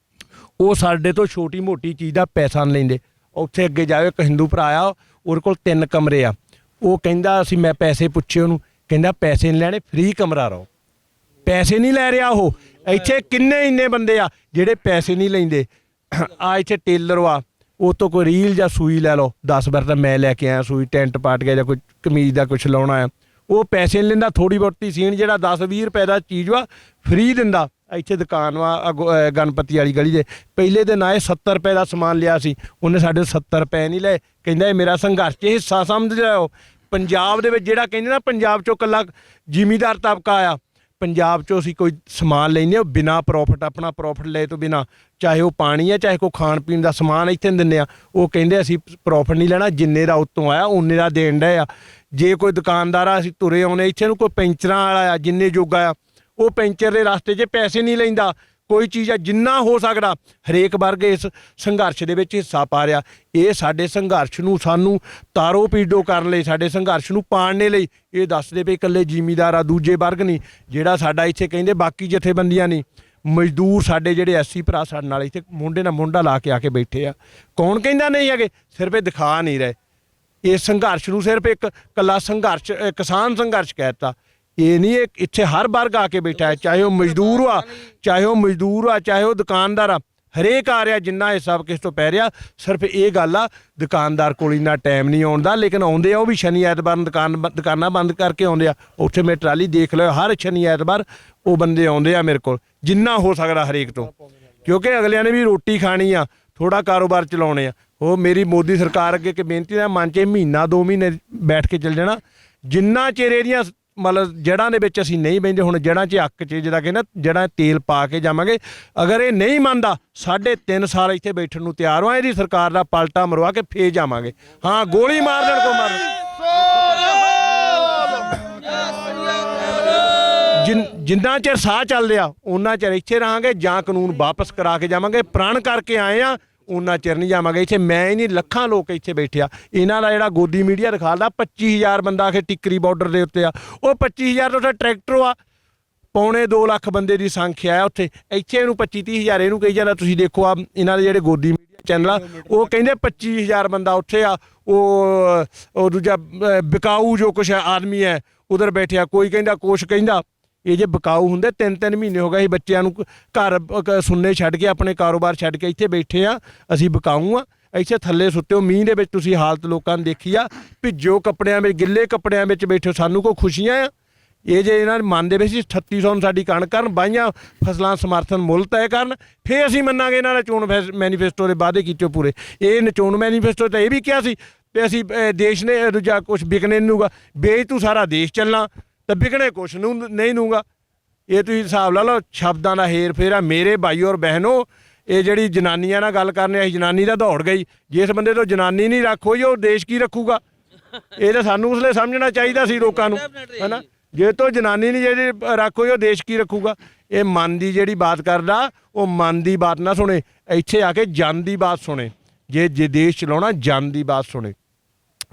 [SPEAKER 1] ਉਹ ਸਾਡੇ ਤੋਂ ਛੋਟੀ ਮੋਟੀ ਚੀਜ਼ ਦਾ ਪੈਸਾ ਨਹੀਂ ਲੈਂਦੇ। ਉੱਥੇ ਅੱਗੇ ਜਾਓ, ਇੱਕ ਹਿੰਦੂ ਭਰਾ ਆ, ਉਹਦੇ ਕੋਲ 3 ਕਮਰੇ ਆ। ਉਹ ਕਹਿੰਦਾ ਮੈਂ ਪੈਸੇ ਪੁੱਛੇ ਉਹਨੂੰ, ਕਹਿੰਦਾ ਪੈਸੇ ਨਹੀਂ ਲੈਣੇ, ਫ੍ਰੀ ਕਮਰਾ ਰਹੋ। ਪੈਸੇ ਨਹੀਂ ਲੈ ਰਿਹਾ ਉਹ। ਇੱਥੇ ਕਿੰਨੇ ਇੰਨੇ ਬੰਦੇ ਆ ਜਿਹੜੇ ਪੈਸੇ ਨਹੀਂ ਲੈਂਦੇ। ਆ ਇੱਥੇ ਟੇਲਰ ਵਾ, ਉਹ ਤੋਂ ਕੋਈ ਰੀਲ ਜਾਂ ਸੂਈ ਲੈ ਲਓ, 10 ਵਾਰ ਤਾਂ ਮੈਂ ਲੈ ਕੇ ਆਇਆ ਸੂਈ, ਟੈਂਟ ਪਾਟ ਗਿਆ ਜਾਂ ਕੋਈ ਕਮੀਜ਼ ਦਾ ਕੁਛ ਲਾਉਣਾ ਆ, ਉਹ ਪੈਸੇ ਨਹੀਂ ਲੈਂਦਾ। ਥੋੜੀ ਬਹੁਤੀ ਸੀਣ ਜਿਹੜਾ 10-20 ਰੁਪਏ ਦਾ ਚੀਜ਼ ਵਾ ਫ੍ਰੀ ਦਿੰਦਾ। ਇੱਥੇ ਦੁਕਾਨ ਵਾ ਗਣਪਤੀ ਵਾਲੀ ਗਲੀ ਦੇ, ਪਹਿਲੇ ਦਿਨ ਆਏ 70 ਰੁਪਏ ਦਾ ਸਮਾਨ ਲਿਆ ਸੀ, ਉਹਨੇ ਸਾਡੇ 70 ਰੁਪਏ ਨਹੀਂ ਲਏ। ਕਹਿੰਦਾ ਇਹ ਮੇਰਾ ਸੰਘਰਸ਼ 'ਚ ਹਿੱਸਾ ਸਮਝ ਲਿਓ। ਪੰਜਾਬ ਦੇ ਵਿੱਚ ਜਿਹੜਾ ਕਹਿੰਦੇ ਨਾ ਪੰਜਾਬ 'ਚੋਂ ਇਕੱਲਾ ਜ਼ਿਮੀਂਦਾਰ ਤਬਕਾ ਆ, ਪੰਜਾਬ 'ਚੋਂ ਅਸੀਂ ਕੋਈ ਸਮਾਨ ਲੈਂਦੇ ਹਾਂ ਬਿਨਾਂ ਪ੍ਰੋਫਿਟ, ਆਪਣਾ ਪ੍ਰੋਫਿਟ ਲੈ ਤੋਂ ਬਿਨਾਂ, ਚਾਹੇ ਉਹ ਪਾਣੀ ਹੈ ਚਾਹੇ ਕੋਈ ਖਾਣ ਪੀਣ ਦਾ ਸਮਾਨ ਇੱਥੇ ਦਿੰਦੇ ਆ। ਉਹ ਕਹਿੰਦੇ ਅਸੀਂ ਪ੍ਰੋਫਿਟ ਨਹੀਂ ਲੈਣਾ, ਜਿੰਨੇ ਦਾ ਉੱਤੋਂ ਆਇਆ ਉਨੇ ਦਾ ਦੇਣ ਡਏ ਆ। ਜੇ ਕੋਈ ਦੁਕਾਨਦਾਰ ਆ ਅਸੀਂ ਤੁਰੇ ਆਉਣੇ ਇੱਥੇ ਨੂੰ, ਕੋਈ ਪੈਂਚਰਾਂ ਵਾਲਾ ਆ ਜਿੰਨੇ ਜੋਗਾ ਆ, ਉਹ ਪੈਂਚਰ ਦੇ ਰਸਤੇ 'ਚ ਪੈਸੇ ਨਹੀਂ ਲੈਂਦਾ। ਕੋਈ ਚੀਜ਼ ਆ ਜਿੰਨਾ ਹੋ ਸਕਦਾ ਹਰੇਕ ਵਰਗ ਇਸ ਸੰਘਰਸ਼ ਦੇ ਵਿੱਚ ਹਿੱਸਾ ਪਾ ਰਿਹਾ। ਇਹ ਸਾਡੇ ਸੰਘਰਸ਼ ਨੂੰ ਸਾਨੂੰ ਤਾਰੋ ਪੀਡੋ ਕਰਨ ਲਈ, ਸਾਡੇ ਸੰਘਰਸ਼ ਨੂੰ ਪਾੜਨੇ ਲਈ ਇਹ ਦੱਸਦੇ ਪਏ ਇਕੱਲੇ ਜ਼ਿਮੀਂਦਾਰ ਆ, ਦੂਜੇ ਵਰਗ ਨਹੀਂ। ਜਿਹੜਾ ਸਾਡਾ ਇੱਥੇ ਕਹਿੰਦੇ ਬਾਕੀ ਜਥੇਬੰਦੀਆਂ ਨਹੀਂ, ਮਜ਼ਦੂਰ ਸਾਡੇ ਜਿਹੜੇ ਐਸਸੀ ਭਰਾ ਸਾਡੇ ਨਾਲ ਇੱਥੇ ਮੋਢੇ ਨਾਲ ਮੋਢਾ ਲਾ ਕੇ ਆ ਕੇ ਬੈਠੇ ਆ। ਕੌਣ ਕਹਿੰਦਾ ਨਹੀਂ ਹੈਗੇ, ਸਿਰਫ ਇਹ ਦਿਖਾ ਨਹੀਂ ਰਹੇ। ਇਸ ਸੰਘਰਸ਼ ਨੂੰ ਸਿਰਫ ਇੱਕ ਇਕੱਲਾ ਸੰਘਰਸ਼ ਕਿਸਾਨ ਸੰਘਰਸ਼ ਕਹਿ ਦਿੱਤਾ। ਇਹ ਨਹੀਂ, ਇੱਥੇ ਹਰ ਵਰਗ ਆ ਕੇ ਬੈਠਾ ਹੈ, ਚਾਹੇ ਉਹ ਮਜ਼ਦੂਰ ਆ ਚਾਹੇ ਉਹ ਦੁਕਾਨਦਾਰ ਆ, ਹਰੇਕ ਆ ਰਿਹਾ ਜਿੰਨਾ ਹਿੱਸਾ ਕਿਸੇ ਤੋਂ ਪੈ ਰਿਹਾ। ਸਿਰਫ ਇਹ ਗੱਲ ਆ ਦੁਕਾਨਦਾਰ ਕੋਲ ਇੰਨਾ ਟਾਈਮ ਨਹੀਂ ਆਉਣ ਦਾ, ਲੇਕਿਨ ਆਉਂਦੇ ਆ ਉਹ ਵੀ ਸ਼ਨੀ ਐਤਵਾਰ ਦੁਕਾਨਾਂ ਬੰਦ ਕਰਕੇ ਆਉਂਦੇ ਆ। ਉੱਥੇ ਮੈਂ ਟਰਾਲੀ ਦੇਖ ਲਿਓ, ਹਰ ਸ਼ਨੀ ਐਤਵਾਰ ਉਹ ਬੰਦੇ ਆਉਂਦੇ ਆ ਮੇਰੇ ਕੋਲ, ਜਿੰਨਾ ਹੋ ਸਕਦਾ ਹਰੇਕ ਤੋਂ, ਕਿਉਂਕਿ ਅਗਲਿਆਂ ਨੇ ਵੀ ਰੋਟੀ ਖਾਣੀ ਆ, ਥੋੜਾ ਕਾਰੋਬਾਰ ਚਲਾਉਣੇ ਆ। ਉਹ ਮੇਰੀ ਮੋਦੀ ਸਰਕਾਰ ਅੱਗੇ ਕਿ ਬੇਨਤੀ ਦਾ ਮਨ 'ਚ ਮਹੀਨਾ 2 ਮਹੀਨੇ ਬੈਠ ਕੇ ਚੱਲ ਜਾਣਾ, ਜਿੰਨਾ ਚਿਰ ਇਹਦੀਆਂ ਮਤਲਬ ਜੜ੍ਹਾਂ ਦੇ ਵਿੱਚ ਅਸੀਂ ਨਹੀਂ ਬਹਿੰਦੇ। ਹੁਣ ਜੜ੍ਹਾਂ 'ਚ ਅੱਕ 'ਚ ਜਿੱਦਾਂ ਕਹਿੰਦਾ ਜੜ੍ਹਾਂ ਤੇਲ ਪਾ ਕੇ ਜਾਵਾਂਗੇ। ਅਗਰ ਇਹ ਨਹੀਂ ਮੰਨਦਾ 3.5 ਸਾਲ ਇੱਥੇ ਬੈਠਣ ਨੂੰ ਤਿਆਰ ਹਾਂ, ਇਹਦੀ ਸਰਕਾਰ ਦਾ ਪਲਟਾ ਮਰਵਾ ਕੇ ਫੇਰ ਜਾਵਾਂਗੇ। ਹਾਂ, ਗੋਲੀ ਮਾਰ ਦੇਣ ਕੋ ਮਾਰ, ਜਿੰਨਾ ਚਿਰ ਸਾਹ ਚੱਲਦੇ ਆ ਉਹਨਾਂ ਚਿਰ ਇੱਥੇ ਰਹਾਂਗੇ, ਜਾਂ ਕਾਨੂੰਨ ਵਾਪਸ ਕਰਾ ਕੇ ਜਾਵਾਂਗੇ। ਪ੍ਰਣ ਕਰਕੇ ਆਏ ਆ, ਉਹਨਾਂ ਚਿਰ ਨਹੀਂ ਜਾਵਾਂਗੇ। ਇੱਥੇ ਮੈਂ ਹੀ ਨਹੀਂ, ਲੱਖਾਂ ਲੋਕ ਇੱਥੇ ਬੈਠੇ ਆ। ਇਹਨਾਂ ਦਾ ਜਿਹੜਾ ਗੋਦੀ ਮੀਡੀਆ ਦਿਖਾਉਂਦਾ 25,000 ਬੰਦਾ ਆਖੇ ਟਿੱਕਰੀ ਬਾਰਡਰ ਦੇ ਉੱਤੇ ਆ, ਉਹ 25,000 ਤੋਂ ਉੱਥੇ ਟਰੈਕਟਰ ਆ, 1.25 ਲੱਖ ਬੰਦੇ ਦੀ ਸੰਖਿਆ ਆ ਉੱਥੇ। ਇੱਥੇ ਇਹਨੂੰ 25-30,000 ਇਹਨੂੰ ਕਹੀ ਜਾਂਦਾ। ਤੁਸੀਂ ਦੇਖੋ ਆ ਇਹਨਾਂ ਦੇ ਜਿਹੜੇ ਗੋਦੀ ਮੀਡੀਆ ਚੈਨਲ ਆ, ਉਹ ਕਹਿੰਦੇ 25,000 ਬੰਦਾ ਉੱਥੇ ਆ। ਉਹ ਦੂਜਾ ਬਿਕਾਊ ਜੋ ਕੁਛ ਆਦਮੀ ਹੈ ਉਧਰ ਬੈਠਿਆ, ਕੋਈ ਕਹਿੰਦਾ ਕੁਛ ਕਹਿੰਦਾ। ਇਹ ਜੇ ਬਕਾਊ ਹੁੰਦੇ 3-3 ਮਹੀਨੇ ਹੋ ਗਏ ਅਸੀਂ ਬੱਚਿਆਂ ਨੂੰ ਘਰ ਸੁਣਨੇ ਛੱਡ ਕੇ, ਆਪਣੇ ਕਾਰੋਬਾਰ ਛੱਡ ਕੇ ਇੱਥੇ ਬੈਠੇ ਆ। ਅਸੀਂ ਬਕਾਊ ਆ, ਇੱਥੇ ਥੱਲੇ ਸੁੱਤੇ ਹੋ ਮੀਂਹ ਦੇ ਵਿੱਚ। ਤੁਸੀਂ ਹਾਲਤ ਲੋਕਾਂ ਨੇ ਦੇਖੀ ਆ, ਭਿੱਜੋ ਕੱਪੜਿਆਂ ਵਿੱਚ, ਗਿੱਲੇ ਕੱਪੜਿਆਂ ਵਿੱਚ ਬੈਠੇ। ਸਾਨੂੰ ਕੋਈ ਖੁਸ਼ੀਆਂ ਆ? ਇਹ ਜੇ ਇਹਨਾਂ ਦੇ ਮਨ ਦੇ ਵਿੱਚ 3800 ਸਾਡੀ ਕਣਕ ਕਰਨ, ਬਾਈਆਂ ਫਸਲਾਂ ਸਮਰਥਨ ਮੁੱਲ ਤੈਅ ਕਰਨ, ਫਿਰ ਅਸੀਂ ਮੰਨਾਂਗੇ ਇਹਨਾਂ ਦਾ ਚੋਣ ਮੈਨੀਫੈਸਟੋ ਦੇ ਵਾਅਦੇ ਕੀਤੇ ਪੂਰੇ। ਇਹ ਚੋਣ ਮੈਨੀਫੈਸਟੋ ਤਾਂ ਇਹ ਵੀ ਕਿਹਾ ਸੀ ਤੇ ਅਸੀਂ ਦੇਸ਼ ਨੇ ਦੂਜਾ ਕੁਛ ਵਿਕਣੇ ਨੂਗਾ, ਵੇਚ ਤੂੰ ਸਾਰਾ ਦੇਸ਼ ਚੱਲਣਾ ਤਾਂ ਵਿਕਣੇ ਕੁਛ ਨੂੰ ਨਹੀਂ ਨੂਗਾ। ਇਹ ਤੁਸੀਂ ਹਿਸਾਬ ਲਾ ਲਓ, ਸ਼ਬਦਾਂ ਦਾ ਹੇਰ ਫੇਰ ਆ। ਮੇਰੇ ਭਾਈ ਔਰ ਬਹਿਨੋ, ਇਹ ਜਿਹੜੀ ਜਨਾਨੀਆਂ ਨਾਲ ਗੱਲ ਕਰਨੇ ਆਈ, ਜਨਾਨੀ ਦਾ ਦੌੜ ਗਈ। ਜਿਸ ਬੰਦੇ ਤੋਂ ਜਨਾਨੀ ਨਹੀਂ ਰੱਖੋ ਜੀ, ਉਹ ਦੇਸ਼ ਕੀ ਰੱਖੂਗਾ? ਇਹ ਤਾਂ ਸਾਨੂੰ ਉਸਲੇ ਸਮਝਣਾ ਚਾਹੀਦਾ ਸੀ ਲੋਕਾਂ ਨੂੰ, ਹੈ ਨਾ। ਜੇ ਤੋਂ ਜਨਾਨੀ ਨਹੀਂ ਜਿਹੜੀ ਰੱਖੋ, ਉਹ ਦੇਸ਼ ਕੀ ਰੱਖੂਗਾ? ਇਹ ਮਨ ਦੀ ਜਿਹੜੀ ਬਾਤ ਕਰਦਾ, ਉਹ ਮਨ ਦੀ ਬਾਤ ਨਾ ਸੁਣੇ, ਇੱਥੇ ਆ ਕੇ ਜਨ ਦੀ ਬਾਤ ਸੁਣੇ। ਜੇ ਦੇਸ਼ ਚਲਾਉਣਾ, ਜਨ ਦੀ ਬਾਤ ਸੁਣੇ।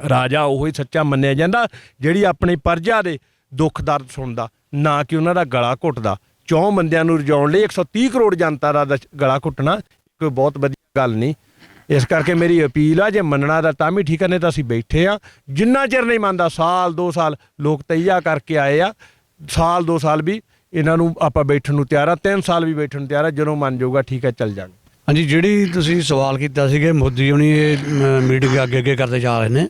[SPEAKER 1] ਰਾਜਾ ਉਹੀ ਸੱਚਾ ਮੰਨਿਆ ਜਾਂਦਾ ਜਿਹੜੀ ਆਪਣੀ ਪ੍ਰਜਾ ਦੇ ਦੁੱਖ ਦਰਦ ਸੁਣਦਾ, ਨਾ ਕਿ ਉਹਨਾਂ ਦਾ ਗਲਾ ਘੁੱਟਦਾ। 4 ਬੰਦਿਆਂ ਨੂੰ ਰਜਾਉਣ ਲਈ 130 ਕਰੋੜ ਜਨਤਾ ਦਾ ਗਲਾ ਘੁੱਟਣਾ ਕੋਈ ਬਹੁਤ ਵਧੀਆ ਗੱਲ ਨਹੀਂ। ਇਸ ਕਰਕੇ ਮੇਰੀ ਅਪੀਲ ਆ, ਜੇ ਮੰਨਣਾ ਦਾ ਤਾਂ ਵੀ ਠੀਕ ਨੇ, ਤਾਂ ਅਸੀਂ ਬੈਠੇ ਆ। ਜਿੰਨਾ ਚਿਰ ਨਹੀਂ ਮੰਨਦਾ, ਸਾਲ 2 ਸਾਲ ਲੋਕ ਤਈਆ ਕਰਕੇ ਆਏ ਆ, ਸਾਲ 2 ਸਾਲ ਵੀ ਇਹਨਾਂ ਨੂੰ ਆਪਾਂ ਬੈਠਣ ਨੂੰ ਤਿਆਰ ਆ, 3 ਸਾਲ ਵੀ ਬੈਠਣ ਨੂੰ ਤਿਆਰ ਆ। ਜਦੋਂ ਮੰਨ ਜਾਊਗਾ ਠੀਕ ਹੈ, ਚੱਲ ਜਾਣਾ।
[SPEAKER 2] ਹਾਂਜੀ, ਜਿਹੜੀ ਤੁਸੀਂ ਸਵਾਲ ਕੀਤਾ ਸੀਗੇ ਮੋਦੀ ਹੁਣੀ ਇਹ ਮੀਟਿੰਗ ਅੱਗੇ ਕਰਦੇ ਜਾ ਰਹੇ ਨੇ,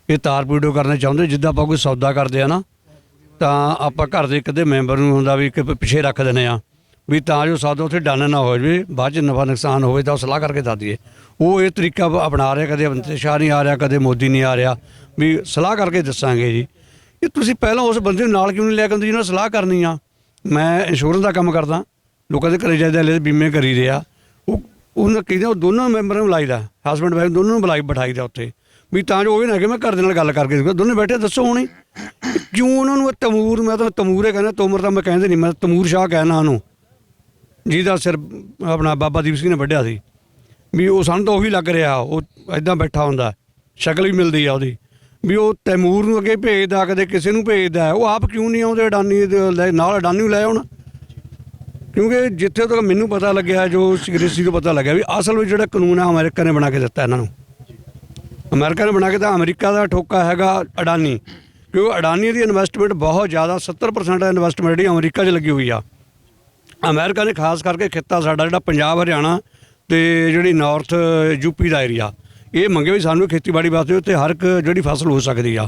[SPEAKER 2] ਇਹ ਤਾਰ ਪੀੜੋ ਕਰਨਾ ਚਾਹੁੰਦੇ। ਜਿੱਦਾਂ ਆਪਾਂ ਕੋਈ ਸੌਦਾ ਕਰਦੇ ਆ ਨਾ, ਤਾਂ ਆਪਾਂ ਘਰ ਦੇ ਇੱਕ ਅੱਧੇ ਮੈਂਬਰ ਨੂੰ ਹੁੰਦਾ ਵੀ ਇੱਕ ਪਿੱਛੇ ਰੱਖ ਦਿੰਦੇ ਆ, ਵੀ ਤਾਂ ਜੋ ਸੌਦਾ ਉੱਥੇ ਡਨ ਨਾ ਹੋ ਜਾਵੇ, ਬਾਅਦ 'ਚ ਨਫਾ ਨੁਕਸਾਨ ਹੋਵੇ ਤਾਂ ਉਹ ਸਲਾਹ ਕਰਕੇ ਦੱਸ ਦਈਏ। ਉਹ ਇਹ ਤਰੀਕਾ ਅਪਣਾ ਰਿਹਾ, ਕਦੇ ਅਮਿਤ ਸ਼ਾਹ ਨਹੀਂ ਆ ਰਿਹਾ, ਕਦੇ ਮੋਦੀ ਨਹੀਂ ਆ ਰਿਹਾ, ਵੀ ਸਲਾਹ ਕਰਕੇ ਦੱਸਾਂਗੇ ਜੀ। ਇਹ ਤੁਸੀਂ ਪਹਿਲਾਂ ਉਸ ਬੰਦੇ ਨੂੰ ਨਾਲ ਕਿਉਂ ਨਹੀਂ ਲਿਆ ਕੇ ਜਿਹਨਾਂ ਨਾਲ ਸਲਾਹ ਕਰਨੀ ਆ? ਮੈਂ ਇੰਸ਼ੋਰੈਂਸ ਦਾ ਕੰਮ ਕਰਦਾ, ਲੋਕਾਂ ਦੇ ਘਰੇ ਜਾਇਦਾ ਲੈ ਬੀਮੇ ਕਰੀ ਰਿਹਾ। ਉਹਨਾਂ ਕਹਿੰਦੇ ਉਹ ਦੋਨੋਂ ਮੈਂਬਰਾਂ ਨੂੰ ਬੁਲਾਈਦਾ, ਹਸਬੈਂਡ ਵਾਈਫ ਦੋਨੋਂ ਨੂੰ ਬਿਠਾਈਦਾ ਉੱਥੇ, ਵੀ ਤਾਂ ਜੋ ਉਹ ਨਾ ਕਿ ਮੈਂ ਘਰ ਦੇ ਨਾਲ ਗੱਲ ਕਰਕੇ ਦੋਨੇ ਬੈਠੇ ਦੱਸੋ ਹੁਣੀ ਕਿਉਂ ਉਹਨਾਂ ਨੂੰ ਤਮੂਰ, ਮੈਂ ਤਾਂ ਤਮੂਰੇ ਕਹਿੰਦਾ, ਤੋਮਰ ਤਾਂ ਮੈਂ ਕਹਿੰਦੇ ਨਹੀਂ, ਮੈਂ ਤਮੂਰ ਸ਼ਾਹ ਕਹਿਣਾ ਉਹਨੂੰ, ਜਿਹਦਾ ਸਿਰ ਆਪਣਾ ਬਾਬਾ ਦੀਪ ਸਿੰਘ ਨੇ ਵੱਢਿਆ ਸੀ। ਵੀ ਉਹ ਸਾਨੂੰ ਤਾਂ ਉਹੀ ਲੱਗ ਰਿਹਾ, ਉਹ ਇੱਦਾਂ ਬੈਠਾ ਹੁੰਦਾ, ਸ਼ਕਲ ਵੀ ਮਿਲਦੀ ਆ ਉਹਦੀ, ਵੀ ਉਹ ਤੈਮੂਰ ਨੂੰ ਅੱਗੇ ਭੇਜਦਾ, ਕਦੇ ਕਿਸੇ ਨੂੰ ਭੇਜਦਾ। ਉਹ ਆਪ ਕਿਉਂ ਨਹੀਂ ਆਉਂਦੇ ਅਡਾਨੀ ਦੇ ਨਾਲ, ਅਡਾਨੀ ਨੂੰ ਲੈ ਆਉਣ? ਕਿਉਂਕਿ ਜਿੱਥੇ ਤੱਕ ਮੈਨੂੰ ਪਤਾ ਲੱਗਿਆ, ਜੋ ਸਿਗਰੇਸੀ ਤੋਂ ਪਤਾ ਲੱਗਿਆ, ਵੀ ਅਸਲ ਵਿੱਚ ਜਿਹੜਾ ਕਾਨੂੰਨ ਆ ਅਮਰੀਕਾ ਨੇ ਬਣਾ ਕੇ ਦਿੱਤਾ ਇਹਨਾਂ ਨੂੰ। ਅਮਰੀਕਾ ਨੇ ਬਣਾ ਕੇ ਤਾਂ ਅਮਰੀਕਾ ਦਾ ਠੋਕਾ ਹੈਗਾ ਅਡਾਨੀ, ਕਿਉਂਕਿ ਅਡਾਨੀ ਦੀ ਇਨਵੈਸਟਮੈਂਟ ਬਹੁਤ ਜ਼ਿਆਦਾ, 70% ਇਨਵੈਸਟਮੈਂਟ ਜਿਹੜੀ ਅਮਰੀਕਾ 'ਚ ਲੱਗੀ ਹੋਈ ਆ। ਅਮਰੀਕਾ ਨੇ ਖਾਸ ਕਰਕੇ ਖਿੱਤਾ ਸਾਡਾ ਜਿਹੜਾ ਪੰਜਾਬ, ਹਰਿਆਣਾ ਅਤੇ ਜਿਹੜੀ ਨਾਰਥ ਯੂਪੀ ਦਾ ਏਰੀਆ, ਇਹ ਮੰਗੇ ਵੀ ਸਾਨੂੰ ਖੇਤੀਬਾੜੀ ਵਾਸਤੇ ਉੱਥੇ ਹਰ ਇੱਕ ਜਿਹੜੀ ਫਸਲ ਹੋ ਸਕਦੀ ਆ।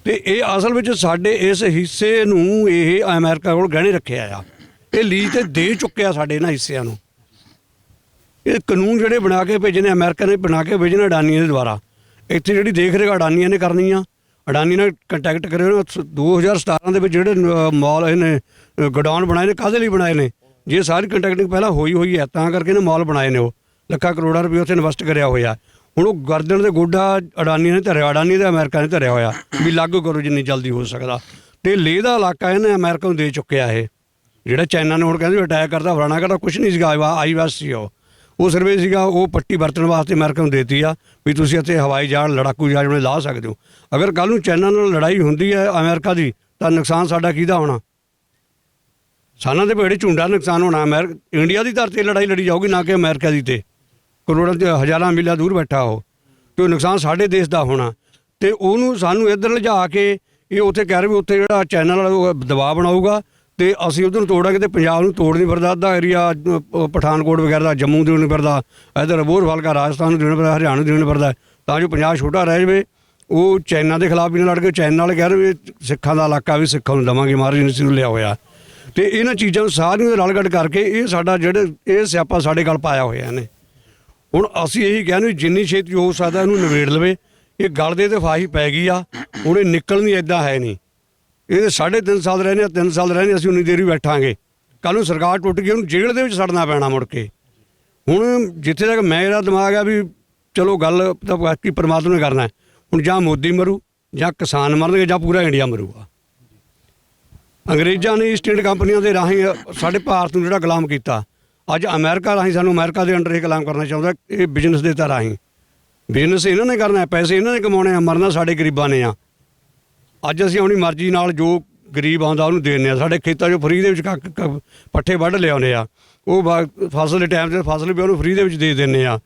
[SPEAKER 2] ਤੇ ਇਹ ਅਸਲ ਵਿੱਚ ਸਾਡੇ ਇਸ ਹਿੱਸੇ ਨੂੰ ਇਹ ਅਮਰੀਕਾ ਕੋਲ ਗਹਿਣੇ ਰੱਖਿਆ ਆ। ਇਹ ਲੀਜ਼ ਤੇ ਦੇ ਚੁੱਕਿਆ ਸਾਡੇ ਇਹਨਾਂ ਹਿੱਸਿਆਂ ਨੂੰ। ਇਹ ਕਾਨੂੰਨ ਜਿਹੜੇ ਬਣਾ ਕੇ ਭੇਜਣੇ ਅਮਰੀਕਾ ਨੇ ਬਣਾ ਕੇ ਭੇਜਣੇ ਅਡਾਨੀਆਂ ਦੇ ਦੁਆਰਾ। ਇੱਥੇ ਜਿਹੜੀ ਦੇਖ ਰੇਖ ਅਡਾਨੀਆਂ ਨੇ ਕਰਨੀ ਆ। ਅਡਾਨੀ ਨਾਲ ਕੰਟੈਕਟ ਕਰੇ 2017 ਦੇ ਵਿੱਚ ਜਿਹੜੇ ਮਾਲ ਇਹਨੇ ਗੋਡਾਊਨ ਬਣਾਏ ਨੇ ਕਾਹਦੇ ਲਈ ਬਣਾਏ ਨੇ? ਜੇ ਸਾਰੀ ਕੰਟੈਕਟਿੰਗ ਪਹਿਲਾਂ ਹੋਈ ਹੈ ਤਾਂ ਕਰਕੇ ਇਹਨੇ ਮਾਲ ਬਣਾਏ ਨੇ। ਉਹ ਲੱਖਾਂ ਕਰੋੜਾਂ ਰੁਪਏ ਉੱਥੇ ਇਨਵੈਸਟ ਕਰਿਆ ਹੋਇਆ। ਹੁਣ ਉਹ ਗਰਦਨ ਦੇ ਗੋਡਾ ਅਡਾਨੀਆਂ ਨੇ ਧਰਿਆ, ਅਡਾਨੀ ਤੇ ਅਮਰੀਕਾ ਨੇ ਧਰਿਆ ਹੋਇਆ ਵੀ ਲਾਗੂ ਕਰੋ ਜਿੰਨੀ ਜਲਦੀ ਹੋ ਸਕਦਾ। ਤੇ ਲੇਹ ਦਾ ਇਲਾਕਾ ਇਹਨੇ ਅਮਰੀਕਾ ਨੂੰ ਦੇ ਚੁੱਕਿਆ। ਇਹ ਜਿਹੜਾ ਚਾਈਨਾ ਨੇ ਹੁਣ ਕਹਿੰਦੇ ਅਟੈਕ ਕਰਦਾ ਫਲਾਣਾ ਕਰਦਾ, ਕੁਛ ਨਹੀਂ ਸੀਗਾ। ਆਈ ਵਾਸ ਸੀ ਉਹ ਸਰਵੇ ਸੀਗਾ, ਉਹ ਪੱਟੀ ਵਰਤਣ ਵਾਸਤੇ ਅਮਰੀਕਾ ਨੂੰ ਦੇਤੀ ਆ ਵੀ ਤੁਸੀਂ ਇੱਥੇ ਹਵਾਈ ਜਹਾਜ਼ ਲੜਾਕੂ ਜਹਾਜ਼ ਆਪਣੇ ਲਾ ਸਕਦੇ ਹੋ। ਅਗਰ ਕੱਲ੍ਹ ਨੂੰ ਚਾਈਨਾ ਨਾਲ ਲੜਾਈ ਹੁੰਦੀ ਹੈ ਅਮਰੀਕਾ ਦੀ ਤਾਂ ਨੁਕਸਾਨ ਸਾਡਾ ਕਿਹਦਾ ਹੋਣਾ? ਸਾਨਾਂ ਦੇ ਭੇੜੇ ਝੁੰਡਾ ਨੁਕਸਾਨ ਹੋਣਾ। ਇੰਡੀਆ ਦੀ ਧਰਤੀ 'ਤੇ ਲੜਾਈ ਲੜੀ ਜਾਊਗੀ, ਨਾ ਕਿ ਅਮਰੀਕਾ ਦੀ। ਤੇ ਕਰੋੜਾਂ ਤੇ ਹਜ਼ਾਰਾਂ ਮੀਲਾਂ ਦੂਰ ਬੈਠਾ ਉਹ, ਤੇ ਉਹ ਨੁਕਸਾਨ ਸਾਡੇ ਦੇਸ਼ ਦਾ ਹੋਣਾ। ਤੇ ਉਹਨੂੰ ਸਾਨੂੰ ਇੱਧਰ ਲਿਜਾ ਕੇ ਇਹ ਉੱਥੇ ਕਹਿ ਰਹੇ ਵੀ ਉੱਥੇ ਜਿਹੜਾ ਚਾਈਨਾ ਨਾਲ ਦਬਾਅ ਬਣਾਊਗਾ ਤੇ ਅਸੀਂ ਉਧਰ ਨੂੰ ਤੋੜਾਂਗੇ। ਤੇ ਪੰਜਾਬ ਨੂੰ ਤੋੜ ਨਹੀਂ ਫਿਰਦਾ, ਅੱਧਾ ਏਰੀਆ ਪਠਾਨਕੋਟ ਵਗੈਰਾ ਦਾ, ਜੰਮੂ ਦੇ ਨਹੀਂ ਫਿਰਦਾ, ਇੱਧਰ ਬੋਰ ਹਲਕਾ ਰਾਜਸਥਾਨ ਨੂੰ ਦੇਣਾ ਫਿਰਦਾ, ਹਰਿਆਣਾ ਨੂੰ ਦੇਣਾ ਫਿਰਦਾ, ਤਾਂ ਜੋ ਪੰਜਾਬ ਛੋਟਾ ਰਹਿ ਜਾਵੇ। ਉਹ ਚਾਈਨਾ ਦੇ ਖਿਲਾਫ ਵੀ ਨਾ ਲੜ ਕੇ ਚਾਈਨਾ ਵਾਲੇ ਕਹਿ ਰਹੇ ਵੀ ਸਿੱਖਾਂ ਦਾ ਇਲਾਕਾ ਵੀ ਸਿੱਖਾਂ ਨੂੰ ਦੇਵਾਂਗੇ, ਮਹਾਰਾਜ ਯੂਨੀਵਰਸਿਟੀ ਨੂੰ ਲਿਆ ਹੋਇਆ। ਤੇ ਇਹਨਾਂ ਚੀਜ਼ਾਂ ਨੂੰ ਸਾਰੀਆਂ ਰਲ ਗੱਡ ਕਰਕੇ ਇਹ ਸਾਡਾ ਜਿਹੜੇ ਇਹ ਸਿਆਪਾ ਸਾਡੇ ਗਲ ਪਾਇਆ ਹੋਇਆ ਨੇ। ਹੁਣ ਅਸੀਂ ਇਹੀ ਕਹਿੰਦੇ ਵੀ ਜਿੰਨੀ ਛੇਤੀ ਹੋ ਸਕਦਾ ਇਹਨੂੰ ਨਿਬੇੜ ਲਵੇ। ਇਹ ਗਲ ਦੇ ਤੇ ਫਾਹੀ ਪੈ ਗਈ ਆ, ਹੁਣ ਇਹ ਨਿਕਲਣੀ ਇੱਦਾਂ ਹੈ ਨਹੀਂ। ਇਹਦੇ 3.5 ਸਾਲ ਰਹਿਣੇ, 3 ਸਾਲ ਰਹਿਣੇ, ਅਸੀਂ ਉਨੀ ਦੇਰ ਹੀ ਬੈਠਾਂਗੇ। ਕੱਲ੍ਹ ਨੂੰ ਸਰਕਾਰ ਟੁੱਟ ਗਈ, ਉਹਨੂੰ ਜੇਲ੍ਹ ਦੇ ਵਿੱਚ ਸੜਨਾ ਪੈਣਾ ਮੁੜ ਕੇ। ਹੁਣ ਜਿੱਥੇ ਤੱਕ ਮੇਰਾ ਦਿਮਾਗ ਆ ਵੀ ਚਲੋ ਗੱਲ ਤਾਂ ਬਾਕੀ ਪਰਮਾਤਮਾ ਨੇ ਕਰਨਾ। ਹੁਣ ਜਾਂ ਮੋਦੀ ਮਰੂ, ਜਾਂ ਕਿਸਾਨ ਮਰਨਗੇ, ਜਾਂ ਪੂਰਾ ਇੰਡੀਆ ਮਰੂਗਾ। ਅੰਗਰੇਜ਼ਾਂ ਨੇ ਈਸਟ ਇੰਡੀਆ ਕੰਪਨੀਆਂ ਦੇ ਰਾਹੀਂ ਸਾਡੇ ਭਾਰਤ ਨੂੰ ਜਿਹੜਾ ਗੁਲਾਮ ਕੀਤਾ, ਅੱਜ ਅਮਰੀਕਾ ਰਾਹੀਂ ਸਾਨੂੰ ਅਮਰੀਕਾ ਦੇ ਅੰਡਰ ਇਹ ਗੁਲਾਮ ਕਰਨਾ ਚਾਹੁੰਦਾ। ਇਹ ਬਿਜ਼ਨਸ ਦੇ ਤਾਂ ਰਾਹੀਂ ਬਿਜ਼ਨਸ ਇਹਨਾਂ ਨੇ ਕਰਨਾ, ਪੈਸੇ ਇਹਨਾਂ ਨੇ ਕਮਾਉਣੇ ਆ, ਮਰਨਾ ਸਾਡੇ ਗਰੀਬਾਂ ਨੇ ਆ। ਅੱਜ ਅਸੀਂ ਆਪਣੀ ਮਰਜ਼ੀ ਨਾਲ ਜੋ ਗਰੀਬ ਆਉਂਦਾ ਉਹਨੂੰ ਦੇ ਦਿੰਦੇ ਆ। ਸਾਡੇ ਖੇਤਾਂ 'ਚੋਂ ਫਰੀ ਦੇ ਵਿੱਚ ਪੱਠੇ ਵੱਢ ਲਿਆਉਂਦੇ ਆ, ਉਹ ਫਸਲ ਦੇ ਟਾਈਮ 'ਤੇ ਫਸਲ ਵੀ ਉਹਨੂੰ ਫਰੀ ਦੇ ਵਿੱਚ ਦੇ ਦਿੰਦੇ ਆ।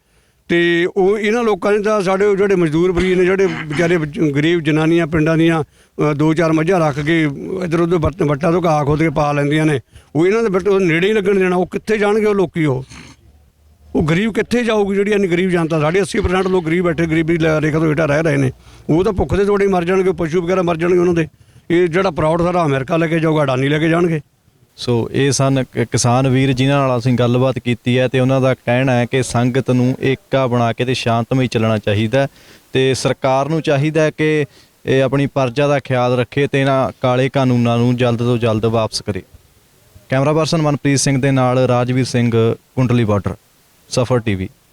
[SPEAKER 2] ਤੇ ਉਹ ਇਹਨਾਂ ਲੋਕਾਂ ਨੇ ਤਾਂ ਸਾਡੇ ਜਿਹੜੇ ਮਜ਼ਦੂਰ ਬਰੀਜ ਨੇ, ਜਿਹੜੇ ਵਿਚਾਰੇ ਗਰੀਬ ਜਨਾਨੀਆਂ ਪਿੰਡਾਂ ਦੀਆਂ 2-4 ਮੱਝਾਂ ਰੱਖ ਕੇ ਇੱਧਰ ਉੱਧਰ ਵੱਟਾਂ ਤੋਂ ਘਾਹ ਖੋਦ ਕੇ ਪਾ ਲੈਂਦੀਆਂ ਨੇ, ਉਹ ਇਹਨਾਂ ਦੇ ਬੱਟ ਨੇੜੇ ਹੀ ਲੱਗਣ ਦੇਣਾ। ਉਹ ਕਿੱਥੇ ਜਾਣਗੇ ਉਹ ਲੋਕੀ? ਉਹ ਗਰੀਬ ਕਿੱਥੇ ਜਾਊਗੀ? ਜਿਹੜੀ ਇੰਨੀ ਗਰੀਬ ਜਨਤਾ, ਸਾਡੇ 80% ਲੋਕ ਗਰੀਬ ਬੈਠੇ, ਗਰੀਬੀ ਰੇਖਾ ਤੋਂ ਹੇਠਾਂ ਰਹਿ ਰਹੇ ਨੇ। ਉਹ ਤਾਂ ਭੁੱਖ ਦੇ ਥੋੜ੍ਹੇ ਮਰ ਜਾਣਗੇ, ਪਸ਼ੂ ਵਗੈਰਾ ਮਰ ਜਾਣਗੇ ਉਹਨਾਂ ਦੇ। ਇਹ ਜਿਹੜਾ ਪ੍ਰਾਊਡ ਸਾਰਾ ਅਮਰੀਕਾ ਲੈ ਕੇ ਜਾਊਗਾ, ਅਡਾਨੀ ਲੈ ਕੇ ਜਾਣਗੇ।
[SPEAKER 3] ਸੋ ਇਹ ਸਨ ਕਿਸਾਨ ਵੀਰ ਜਿਨ੍ਹਾਂ ਨਾਲ ਅਸੀਂ ਗੱਲਬਾਤ ਕੀਤੀ ਹੈ ਤੇ ਉਹਨਾਂ ਦਾ ਕਹਿਣਾ ਹੈ ਕਿ ਸੰਗਤ ਨੂੰ ਏਕਾ ਬਣਾ ਕੇ ਤੇ ਸ਼ਾਂਤਮਈ ਚੱਲਣਾ ਚਾਹੀਦਾ ਤੇ ਸਰਕਾਰ ਨੂੰ ਚਾਹੀਦਾ ਹੈ ਕਿ ਇਹ ਆਪਣੀ ਪ੍ਰਜਾ ਦਾ ਖਿਆਲ ਰੱਖੇ ਤੇ ਇਹਨਾਂ ਕਾਲੇ ਕਾਨੂੰਨਾਂ ਨੂੰ ਜਲਦ ਤੋਂ ਜਲਦ ਵਾਪਸ ਕਰੇ। ਕੈਮਰਾ ਪਰਸਨ ਮਨਪ੍ਰੀਤ ਸਿੰਘ ਦੇ ਨਾਲ ਰਾਜਵੀਰ ਸਿੰਘ, ਕੁੰਡਲੀ ਬਾਰਡਰ, ਸਫਰ ਟੀਵੀ।